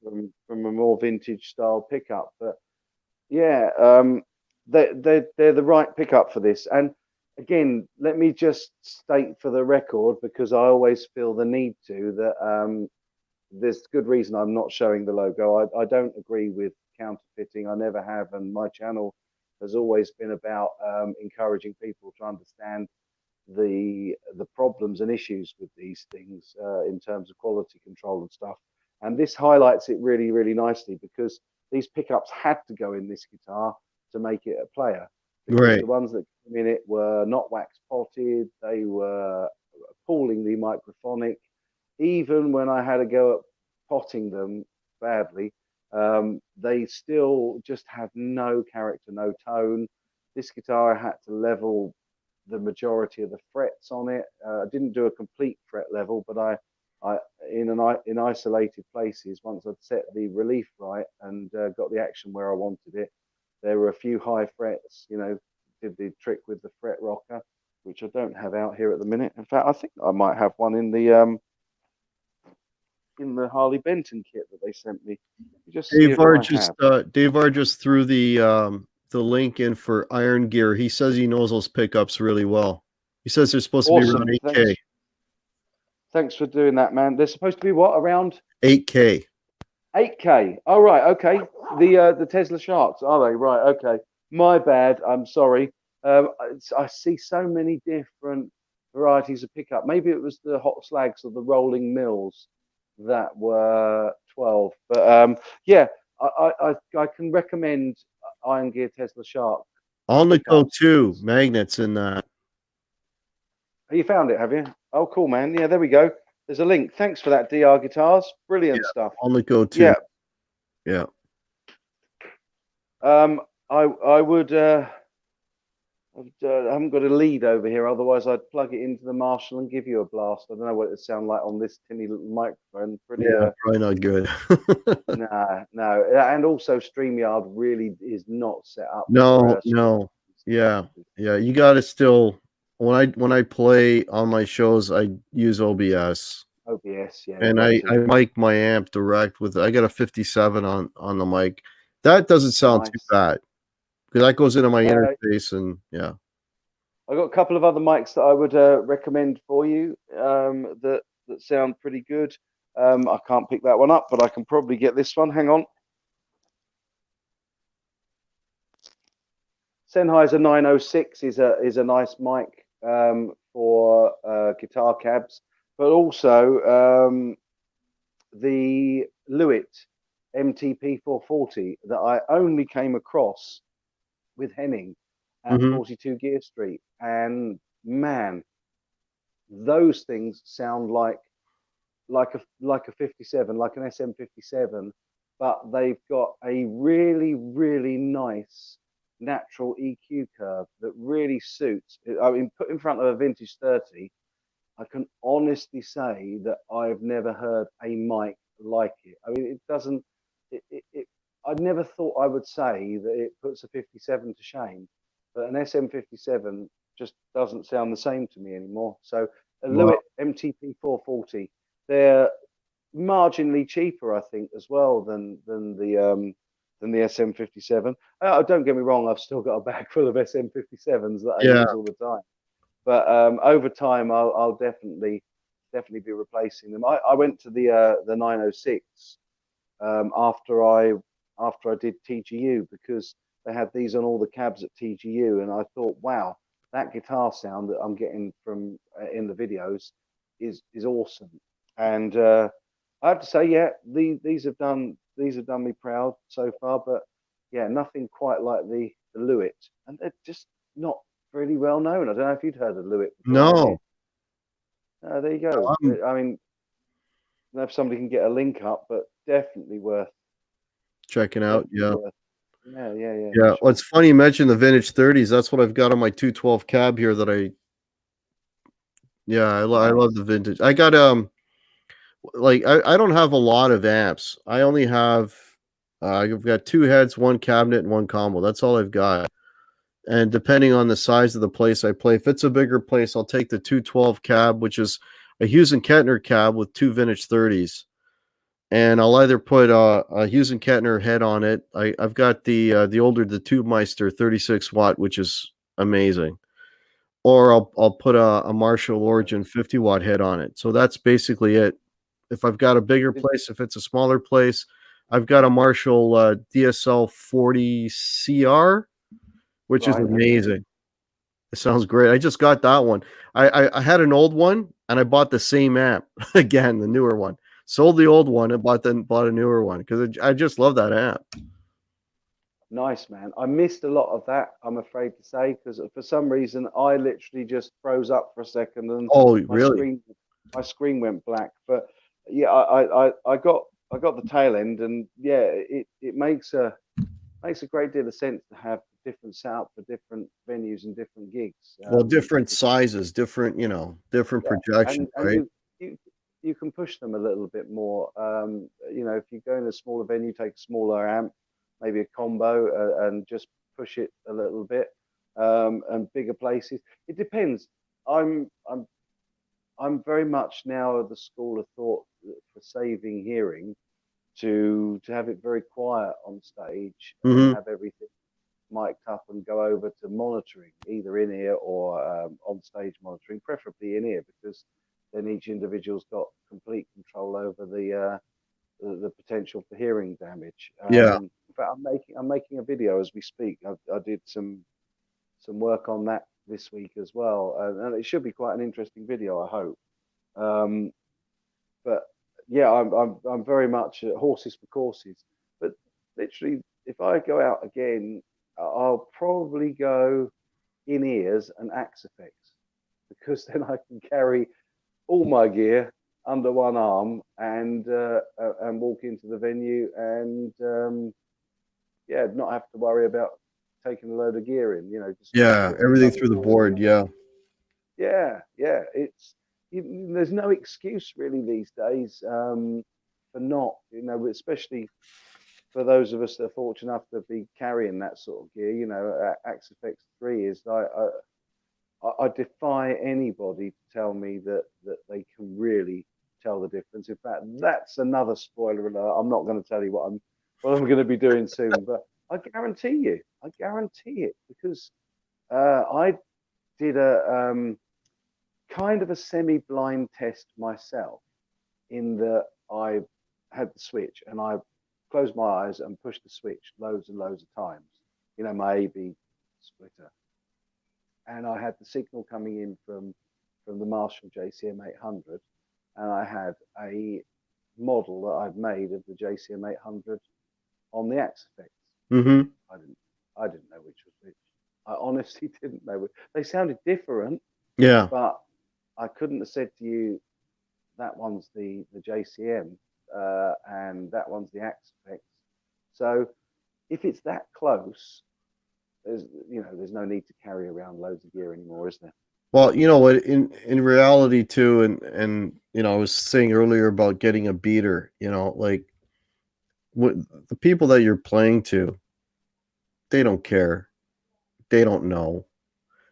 From a more vintage style pickup. But yeah, they're the right pickup for this. And again, let me just state for the record, because I always feel the need to, that there's good reason I'm not showing the logo. I don't agree with counterfeiting. I never have, and my channel has always been about encouraging people to understand the problems and issues with these things in terms of quality control and stuff. And this highlights it really, really nicely, because these pickups had to go in this guitar to make it a player. Because the ones that came in it were not wax potted. They were appallingly microphonic. Even when I had to go at potting them badly, they still just had no character, no tone. This guitar, I had to level the majority of the frets on it. I didn't do a complete fret level, but I in isolated places, once I'd set the relief right and got the action where I wanted it, there were a few high frets. Did the trick with the fret rocker, which I don't have out here at the minute. In fact, I think I might have one in the Harley Benton kit that they sent me. Dave R just threw the link in for Iron Gear. He says he knows those pickups really well. He says they're supposed to be around 8K. Thanks for doing that, man. They're supposed to be what, around 8K. 8K. Oh, right. Okay. The Tesla Sharks, are they? Right. Okay. My bad. I'm sorry. I see so many different varieties of pickup. Maybe it was the Hot Slags or the Rolling Mills that were 12. But yeah, I can recommend Iron Gear Tesla Shark On the go pickups. too, magnets in that. You found it, have you? Oh, cool, man. Yeah, there we go. There's a link. Thanks for that, DR Guitars. Yeah, Brilliant stuff. on the go too. Yeah. Yeah. I would. I haven't got a lead over here. Otherwise, I'd plug it into the Marshall and give you a blast. I don't know what it sound like on this tinny little microphone. Pretty. Yeah, probably not good. Nah, no. And also, StreamYard really is not set up for No, no. Yeah. Yeah. You gotta still when I play on my shows, I use OBS. OBS. Yeah, you And got I to. mic my amp direct with I got a 57 on the mic. That doesn't sound too Nice. bad because that goes into my Uh, interface and yeah. I've got a couple of other mics that I would recommend for you that sound pretty good. I can't pick that one up, but I can probably get this one. Hang on. Sennheiser 906 is a nice mic for guitar cabs, but also the Lewitt MTP 440 that I only came across with Henning at Mhm. 42 Gear Street, and man, those things sound like a 57, like an SM57, but they've got a really nice natural EQ curve that really suits. I mean, put in front of a vintage 30, I can honestly say that I've never heard a mic like it. I mean, it doesn't. I never thought I would say that it puts a 57 to shame, but an SM57 just doesn't sound the same to me anymore. So a Wow. Lewitt MTP 440, they're marginally cheaper, I think, as well than the SM57. Don't get me wrong, I've still got a bag full of SM57s that I Yeah. use all the time. But over time, I'll definitely be replacing them. I went to the 906 after I did TGU because they had these on all the cabs at TGU, and I thought, wow, that guitar sound that I'm getting from in the videos is awesome. And I have to say, yeah, these have done me proud so far. But yeah, nothing quite like the Lewitt, and they're just not really well known. I don't know if you'd heard of Lewitt before, have you? No. There you go. I'm I mean, I don't know if somebody can get a link up, but definitely worth, checking out. definitely Yeah. worth. Yeah, for Yeah. Well, sure. it's funny you mentioned the vintage 30s. That's what I've got on my 212 cab here that I love Nice. the vintage. I got like I don't have a lot of amps. I only have I've got two heads, one cabinet, and one combo. That's all I've got. And depending on the size of the place I play, if it's a bigger place, I'll take the 212 cab, which is a Hughes and Kettner cab with two vintage 30s. And I'll either put a Hughes and Kettner head on it. I've got the older the Tubemeister 36 watt, which is amazing. Or I'll put a Marshall Origin 50 watt head on it. So that's basically it. If I've got a bigger place, if it's a smaller place, I've got a Marshall DSL 40 CR, which is Right. Okay. amazing. It sounds great. I just got that one. I had an old one and I bought the same amp again, the newer one. Sold the old one and bought a newer one because I just love that amp. Nice, man. I missed a lot of that, I'm afraid to say, because for some reason I literally just froze up for a second and Oh, my really? screen went black. But yeah, I got the tail end, and yeah, it makes a great deal of sense to have different setup for different venues and different gigs. Well, different sizes, different, different Yeah, projection, and right? you can push them a little bit more. If you go in a smaller venue, take a smaller amp, maybe a combo, and just push it a little bit. And bigger places, it depends. I'm I'm I'm very much now of the school of thought that for saving hearing to have it very quiet on stage and Mhm. have everything mic'd up and go over to monitoring, either in ear or on stage monitoring, preferably in ear, because then each individual's got complete control over the potential for hearing damage. Yeah. In fact, I'm making a video as we speak. I did some work on that this week as well, and it should be quite an interesting video, I hope. But yeah, I'm very much horses for courses. But literally, if I go out again, I'll probably go in ears and axe effects, because then I can carry all my gear under one arm and walk into the venue and yeah, not have to worry about taking a load of gear in. You know, just Everything through the board. Yeah. It's there's no excuse really these days for not, you know, especially for those of us that are fortunate enough to be carrying that sort of gear. You know, Axe FX 3 is like I defy anybody to tell me that they can really tell the difference. In fact, that's another spoiler alert. I'm not going to tell you what I'm going to be doing soon, but I guarantee it, because I did a kind of a semi-blind test myself, in that I had the switch and I closed my eyes and pushed the switch loads and loads of times. You know, my AB splitter. And I had the signal coming in from the Marshall JCM 800, and I had a model that I'd made of the JCM 800 on the Axe effects. Mm-hmm. I didn't know which was which. I honestly didn't know. They sounded different. Yeah. But I couldn't have said to you that one's the JCM and that one's the Axe effects. So if it's that close, there's no need to carry around loads of gear anymore, is there? Well, you know what, in reality too, and you know, I was saying earlier about getting a beater, you know, like what the people that you're playing to, they don't care. They don't know.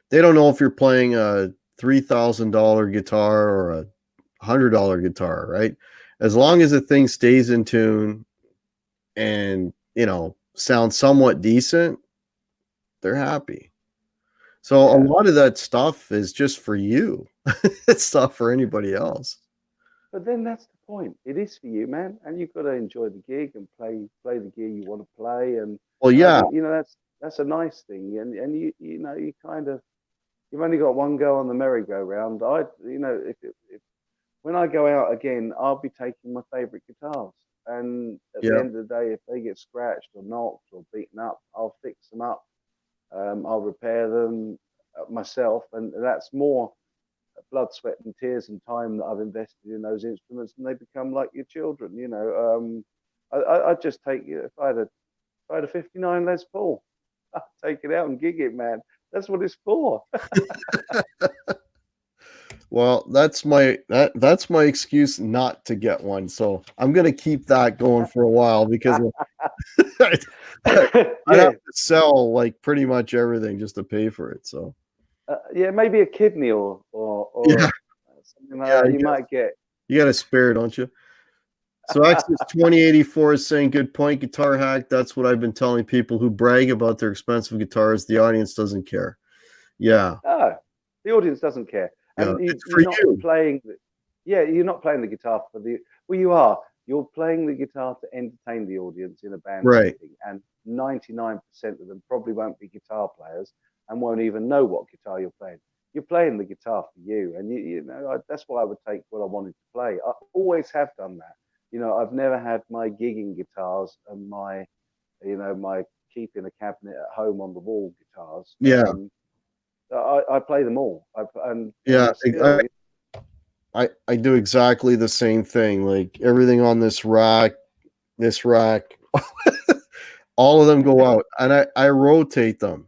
They don't know if you're playing a $3,000 guitar or a $100 guitar, right? As long as the thing stays in tune and, you know, sounds somewhat decent, they're happy. So a lot of that stuff is just for you. It's not for anybody else. But then that's the point. It is for you, man, and you've got to enjoy the gig and play the gear you want to play. And well, yeah, you know, that's a nice thing. And you know, you kind of, you've only got one go on the merry-go-round. You know, if when I go out again, I'll be taking my favorite guitars. And at the end of the day, if they get scratched or knocked or beaten up, I'll fix them up. I'll repair them myself, and that's more blood, sweat, and tears and time that I've invested in those instruments, and they become like your children. You know, I'd just take it. If I had a 59 Les Paul, I'd take it out and gig it, man. That's what it's for. Well, that's my excuse not to get one. So I'm gonna keep that going for a while, because I have to sell like pretty much everything just to pay for it. So yeah, maybe a kidney or something like that. You might get. You got a spare, don't you? So Access 2084 is saying, good point, Guitar Hack. That's what I've been telling people who brag about their expensive guitars. The audience doesn't care. Yeah. No, the audience doesn't care. And you're not playing. You're not playing the guitar for the. Well, you are. You're playing the guitar to entertain the audience in a band setting, and 99% of them probably won't be guitar players and won't even know what guitar you're playing. You're playing the guitar for you, and you know, that's why I would take what I wanted to play. I always have done that. You know, I've never had my gigging guitars and my keeping a cabinet at home on the wall guitars. Yeah. I play them all. I do exactly the same thing. Like everything on this rack, all of them go out, and I rotate them.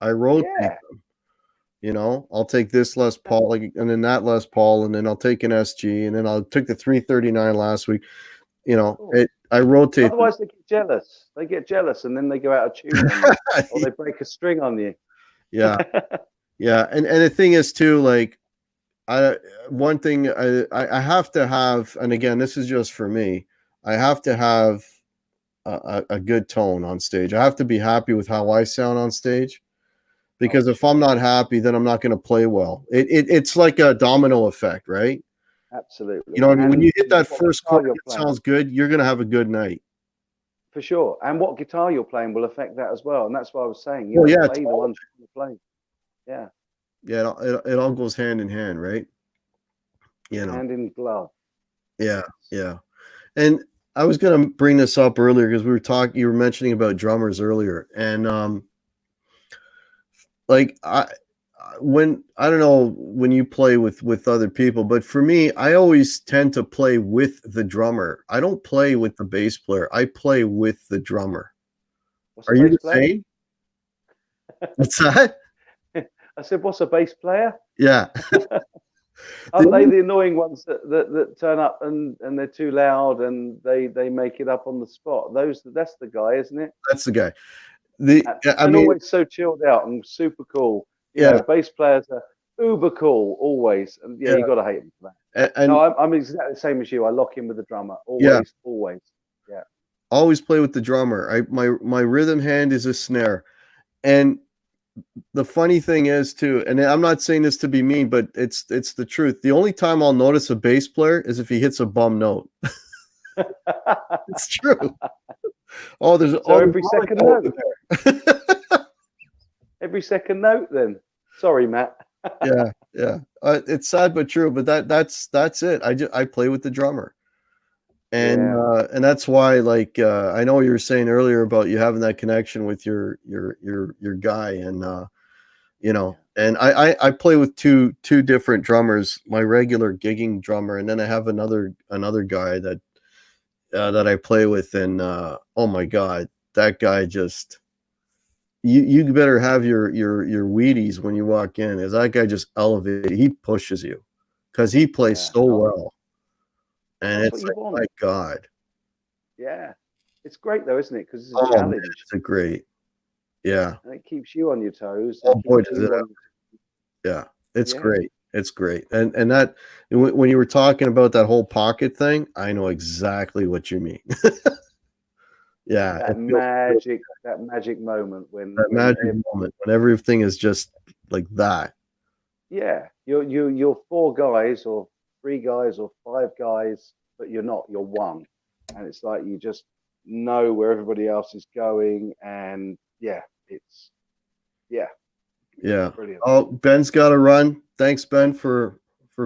Them. You know, I'll take this Les Paul, and then that Les Paul, and then I'll take an SG, and then I'll take the 339 last week. You know, I rotate. Otherwise, they get jealous. They get jealous, and then they go out of tune, or they break a string on you. Yeah, yeah, and the thing is too, like, one thing I have to have, and again, this is just for me. I have to have a good tone on stage. I have to be happy with how I sound on stage. Because if I'm not happy, then I'm not going to play well. It's like a domino effect, right? Absolutely. You know what I mean? When And you hit that what first guitar chord you're that playing, sounds good, you're gonna have a good night. for sure. And what guitar you're playing will affect that as well. And that's what I was saying. You Well, know, yeah, play the ones you want to play. Yeah. yeah, it all goes hand in hand, right? You know, Hand in glove. yeah, yeah. And I was gonna bring this up earlier because you were mentioning about drummers earlier, and like when I don't know when you play with other people, but for me, I always tend to play with the drummer. I don't play with the bass player. I play with the drummer. What's a Are you bass the player? same? What's that? I said, what's a bass player? Yeah. Aren't they the annoying ones that turn up and they're too loud and they make it up on the spot? That's the guy, isn't it? That's the guy. I And mean, always so chilled out and super cool. You yeah, know, bass players are uber cool always. And yeah, yeah, you got to hate them for that. and No, I'm exactly the same as you. I lock in with the drummer yeah, always, always. Yeah. always play with the drummer. My rhythm hand is a snare, and the funny thing is too, and I'm not saying this to be mean, but it's the truth. The only time I'll notice a bass player is if he hits a bum note. It's true. Oh, there's So there's every second Monaco over note, there. every second note. Then, sorry, Matt. Yeah, yeah. It's sad but true. But that's it. I play with the drummer, Yeah. and that's why like I know you were saying earlier about you having that connection with your guy, and you know, and I play with two different drummers. My regular gigging drummer, and then I have another guy that I play with, and oh my god, that guy just you better have your Wheaties when you walk in, as that guy just elevated. He pushes you because he plays Yeah. so Oh, well, and that's what it's you like want. my god, Yeah. It's great though, isn't it? Because it's a oh man, challenge it's a great, yeah. and it keeps you on your toes and Oh boy, keeps does it you ever. on. Yeah, it's Yeah. great. It's great. And that when you were talking about that whole pocket thing, I know exactly what you mean. Yeah, it feels good. That magic moment That magic moment when everything is just like that. yeah, you're four guys or three guys or five guys, but you're not. You're one, and it's like you just know where everybody else is going, and yeah, it's yeah, Yeah. brilliant. Oh, Ben's got to run. Thanks, Ben, for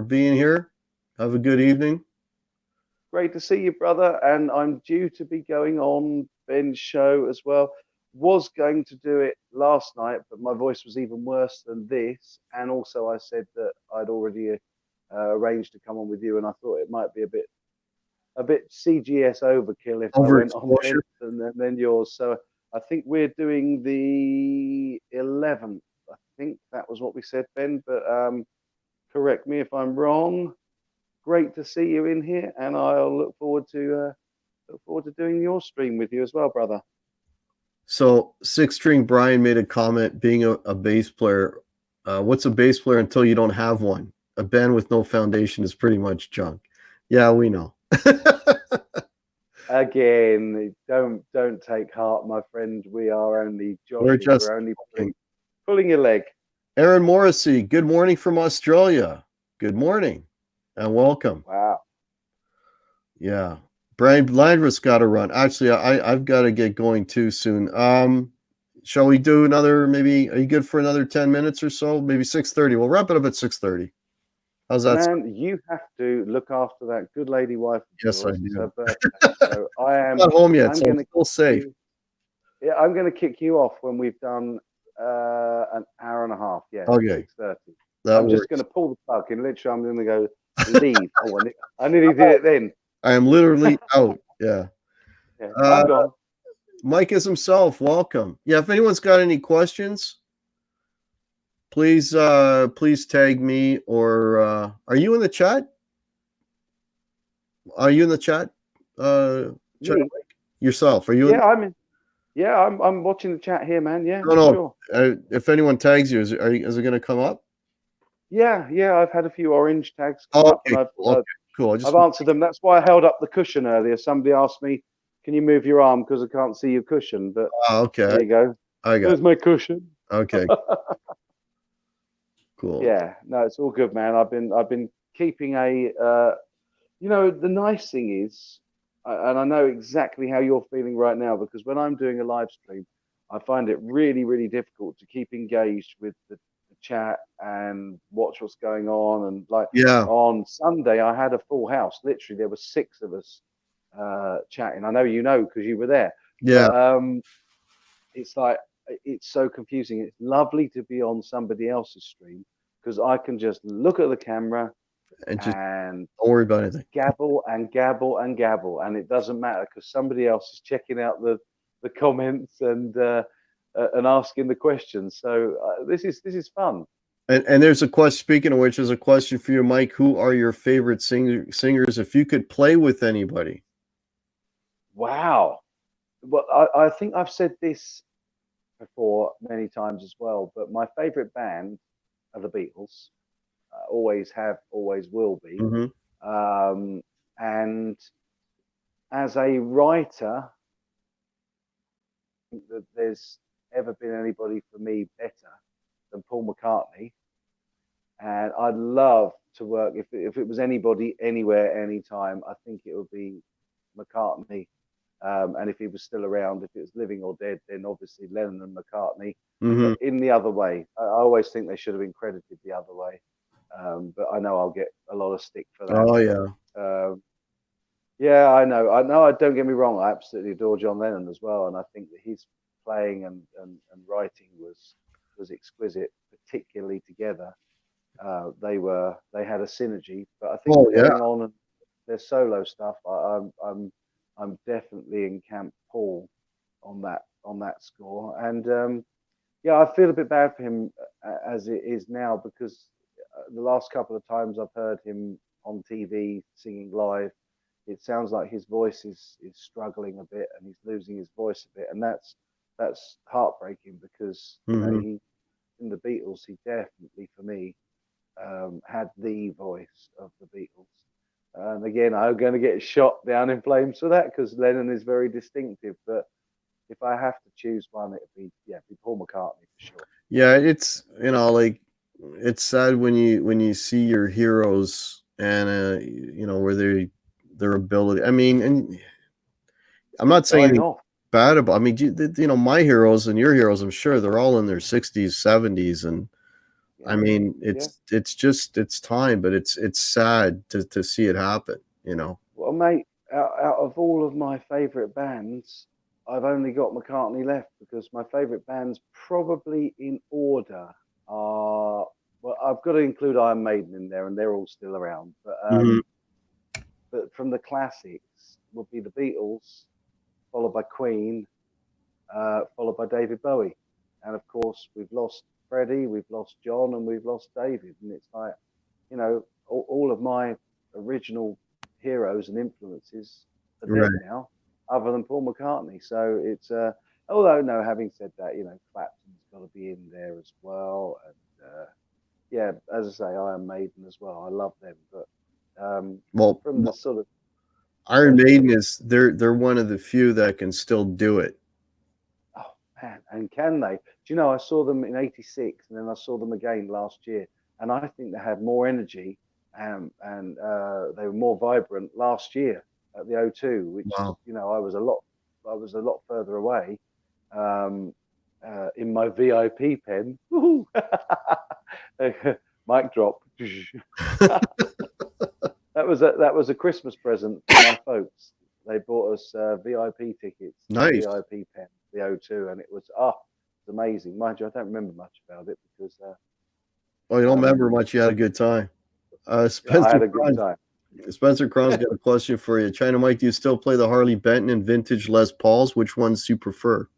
being here. Have a good evening. Great to see you, brother. And I'm due to be going on Ben's show as well. Was going to do it last night, but my voice was even worse than this. And also, I said that I'd already arranged to come on with you, and I thought it might be a bit CGS overkill if I went on Overexposure. Ben's and then yours. So I think we're doing the 11th. I think that was what we said, Ben. But correct me if I'm wrong. Great to see you in here, and I'll look forward to doing your stream with you as well, brother. So, Six String Brian made a comment being a bass player. What's a bass player until you don't have one? A band with no foundation is pretty much junk. Yeah, we know. Again, don't take heart, my friend. We are only We're joshing. just We're only pulling your leg. Aaron Morrissey, good morning from Australia. Good morning and welcome. Wow. Yeah. Brian Landris got to run. Actually, I've got to get going too soon. Shall we do another, maybe, are you good for another 10 minutes or so? Maybe 6:30. We'll wrap it up at 6:30. How's that sound? Man, you have to look after that good lady wife of Yes, I yours. It's her do. birthday. So I'm not home yet, I'm so I'm gonna still safe. yeah, I'm gonna kick you off when we've done an hour and a half. Yeah, Okay. 6:30. That I'm works. just gonna pull the plug and literally I'm gonna go leave. Oh, I nearly did it then. I am literally out. Yeah. Yeah, I'm gone. Mike is himself. Welcome. Yeah, if anyone's got any questions, please tag me, or are you in the chat? Are you in the chat? Me? Yourself. Are you Yeah, in? I'm in. Yeah, I'm watching the chat here, man. Yeah, No, no. sure. If anyone tags you, is it going to come up? Yeah, I've had a few orange tags come Oh, up, and okay, cool. Okay, cool. I've answered them. That's why I held up the cushion earlier. Somebody asked me, "Can you move your arm because I can't see your cushion?" But okay. there you go. I got There's my cushion. it. Okay. Cool. Yeah, no, it's all good, man. I've been keeping a, the nice thing is, and I know exactly how you're feeling right now, because when I'm doing a live stream, I find it really, really difficult to keep engaged with the chat and watch what's going on. And like Yeah. on Sunday, I had a full house. Literally, there were 6 of us chatting. I know you know because you were there, Yeah. but it's like it's so confusing. It's lovely to be on somebody else's stream because I can just look at the camera And just and don't worry about anything. gabble and gabble and gabble, and it doesn't matter because somebody else is checking out the comments and asking the questions. So this is fun. And there's a question. Speaking of which, there's a question for you, Mike. Who are your favorite singers if you could play with anybody? Wow. Well, I think I've said this before many times as well, but my favorite band are the Beatles. Always have, always will be. Mm-hmm. And as a writer, I think that there's ever been anybody for me better than Paul McCartney. And I'd love to work if it was anybody, anywhere, anytime. I think it would be McCartney. And if he was still around, if it was living or dead, then obviously Lennon and McCartney. Mm-hmm. But in the other way, I always think they should have been credited the other way. But I know I'll get a lot of stick for that. Oh yeah. Yeah, I know. I don't get me wrong. I absolutely adore John Lennon as well, and I think that his playing and writing was exquisite, particularly together. They had a synergy, but I think going on and their solo stuff, I'm definitely in camp Paul on that score. And yeah, I feel a bit bad for him as it is now because the last couple of times I've heard him on TV singing live, it sounds like his voice is struggling a bit and he's losing his voice a bit, and that's heartbreaking because you know he in the Beatles he definitely for me had the voice of the Beatles. And again, I'm going to get shot down in flames for that because Lennon is very distinctive. But if I have to choose one, it'd be Paul McCartney for sure. Yeah, it's like it's sad when you see your heroes and where their ability. I mean, and I'm not saying anything bad about. I mean, my heroes and your heroes, I'm sure they're all in their 60s, 70s, and I mean, it's time, but it's sad to see it happen. Well, mate, out of all of my favorite bands, I've only got McCartney left because my favorite bands, probably in order, are well, I've got to include Iron Maiden in there, and they're all still around. But from the classics would be the Beatles, followed by Queen, followed by David Bowie, and of course we've lost Freddie, we've lost John, and we've lost David, and it's like, all of my original heroes and influences are dead now, other than Paul McCartney. So it's although no, having said that, Clapton's got to be in there as well, and yeah, as I say, Iron Maiden as well. I love them, but from the sort of Iron Maiden is they're one of the few that can still do it. Oh man, and can they? Do you know I saw them in '86, and then I saw them again last year, and I think they had more energy and they were more vibrant last year at the O2, which I was a lot further away in my VIP pen. Mic drop. That was a Christmas present for my folks. They bought us VIP tickets, nice VIP pen, the O2, and it was amazing. Mind you, I don't remember much about it because. You don't remember much. You had a good time. Spencer, I had a good time. Spencer Cron's got a question for you. China Mike, do you still play the Harley Benton and vintage Les Pauls? Which ones do you prefer?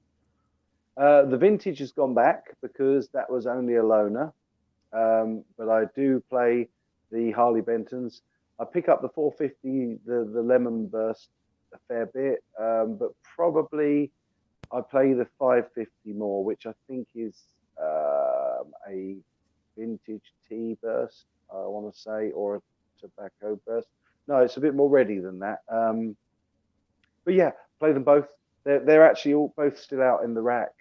The vintage has gone back because that was only a loaner. But I do play the Harley Bentons. I pick up the 450, the Lemon Burst a fair bit, but probably I play the 550 more, which I think is a vintage tea burst, I want to say, or a tobacco burst. No, it's a bit more ready than that. But yeah, play them both. They're actually all both still out in the rack.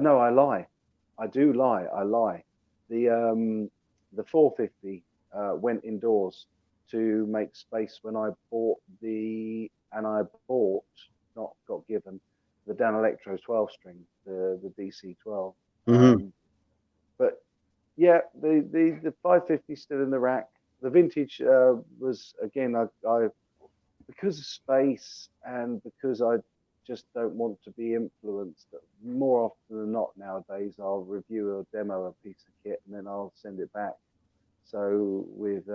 No, I lie. I do lie. I lie. The 450 went indoors to make space when I bought not got given, the Dan Electro 12 string, the DC 12. But yeah, the 550 still in the rack. The vintage was, again, I because of space and because I just don't want to be influenced. More often than not nowadays, I'll review or demo a piece of kit and then I'll send it back. So with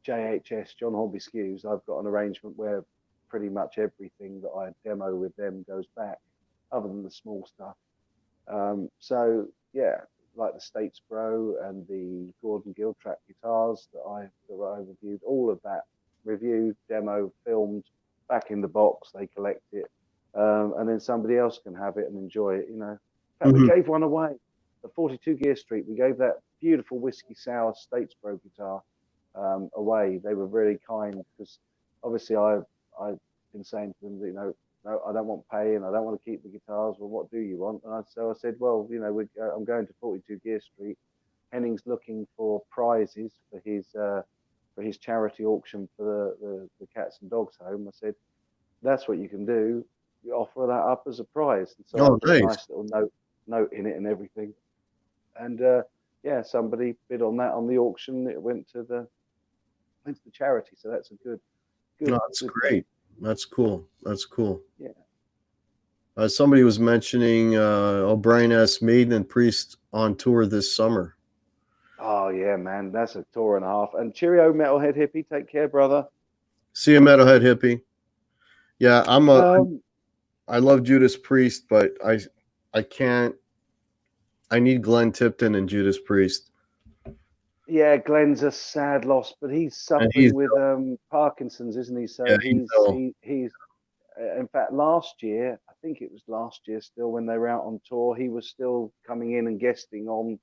JHS, John Hornby Skews, I've got an arrangement where pretty much everything that I demo with them goes back, other than the small stuff. So yeah, like the States Bro and the Gordon Giltrap guitars that I reviewed, all of that reviewed, demo, filmed, back in the box. They collect it, and then somebody else can have it and enjoy it. You know, in fact, we gave one away. The 42 Gear Street, we gave that beautiful whiskey sour States Bro guitar away. They were really kind, because obviously I've been saying to them that, you know, no, I don't want pay and I don't want to keep the guitars. Well, what do you want? And so I said, well, you know, I'm going to 42 Gear Street. Henning's looking for prizes for his charity auction for the Cats and Dogs Home. I said, that's what you can do. You offer that up as a prize. And so I put a nice little note in it and everything. And yeah, somebody bid on that on the auction. It went to the charity. So that's a good. No, that's great. Thing. That's cool. That's cool. Yeah. Somebody was mentioning O'Brien S. Maiden and Priest on tour this summer. Oh yeah, man, that's a tour and a half. And cheerio, Metalhead Hippie. Take care, brother. See you, Metalhead Hippie. Yeah, I love Judas Priest, but I can't. I need Glenn Tipton and Judas Priest. Yeah, Glenn's a sad loss, but he's suffering with Parkinson's, isn't he? So yeah, he's in fact, last year, I think it was last year still, when they were out on tour, he was still coming in and guesting on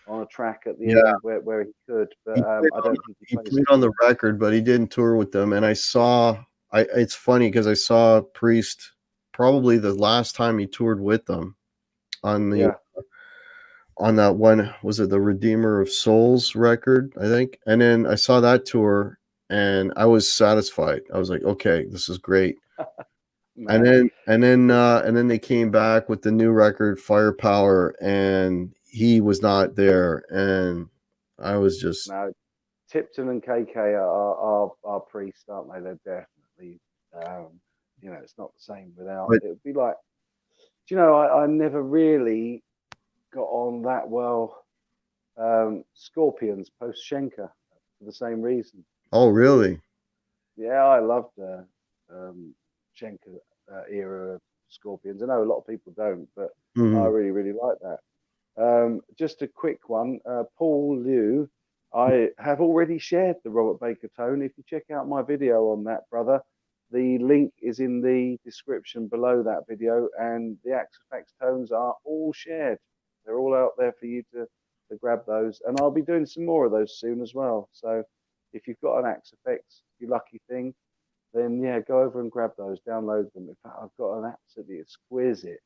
a track at the end where he could. But I don't think he played on the record, but he didn't tour with them. And it's funny because I saw Priest probably the last time he toured with them on the on that one, was it the Redeemer of Souls record, I think. And then I saw that tour and I was satisfied. I was like, okay, this is great. and then they came back with the new record, Firepower, and he was not there. And I was just Tipton and KK are Priests, aren't they? They're definitely you know, it's not the same without. It would be like, do you know, I never really got on that well. Scorpions post Schenker for the same reason. Oh, really? Yeah, I loved the Schenker era of Scorpions. I know a lot of people don't, but I really, really like that. Just a quick one. Paul Liu, I have already shared the Robert Baker tone. If you check out my video on that, brother, the link is in the description below that video, and the Axefax tones are all shared. They're all out there for you to grab those, and I'll be doing some more of those soon as well. So if you've got an Axefax, you lucky thing, then yeah, go over and grab those, download them. In fact, I've got an absolutely exquisite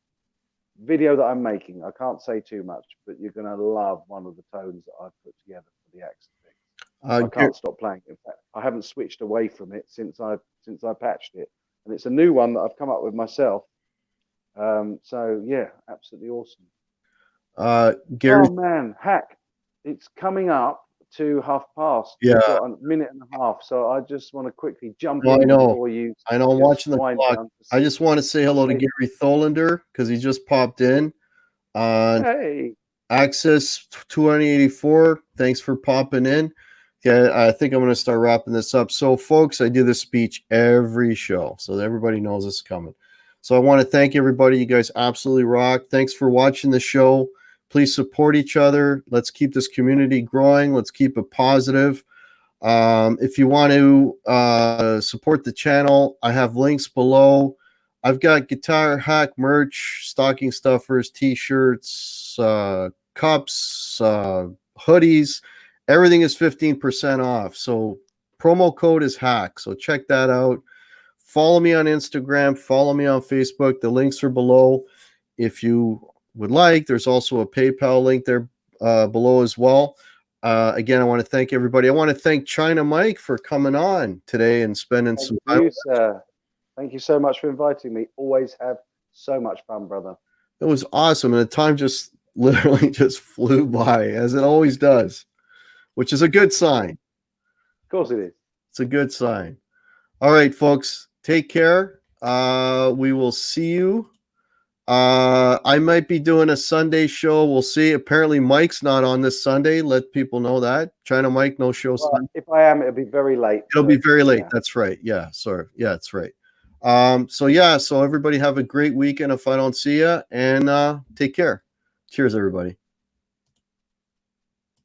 video that I'm making. I can't say too much, but you're going to love one of the tones that I've put together for the Axefax. I can't stop playing it. In fact, I haven't switched away from it since I patched it, and it's a new one that I've come up with myself. So yeah, absolutely awesome. Gary, oh man, Hack, it's coming up to past. Yeah, we've got a minute and a half, so I just want to quickly jump in before you. I know. I'm watching the clock. I just want to say hello to Gary Tholander because he just popped in. Hey, Access 284. Thanks for popping in. Yeah, I think I'm going to start wrapping this up. So, folks, I do this speech every show, so that everybody knows it's coming. So I want to thank everybody. You guys absolutely rock. Thanks for watching the show. Please support each other. Let's keep this community growing. Let's keep it positive. If you want to support the channel, I have links below. I've got Guitar Hack merch, stocking stuffers, t-shirts, cups, hoodies. Everything is 15% off. So promo code is HACK. So check that out. Follow me on Instagram. Follow me on Facebook. The links are below. If you would like, there's also a PayPal link there below as well. Again, I want to thank everybody. I want to thank China Mike for coming on today and spending some time. You, sir. Thank you so much for inviting me. Always have so much fun, brother. It was awesome, and the time just literally just flew by, as it always does, which is a good sign. Of course it is. It's a good sign. All right, folks, take care. We will see you. I might be doing a Sunday show. We'll see. Apparently, Mike's not on this Sunday. Let people know that. China Mike, no show Sunday. If I am, it'll be very late. It'll be very late. Yeah. That's right. Yeah, sorry. Yeah, that's right. So everybody have a great weekend if I don't see you, and take care. Cheers, everybody.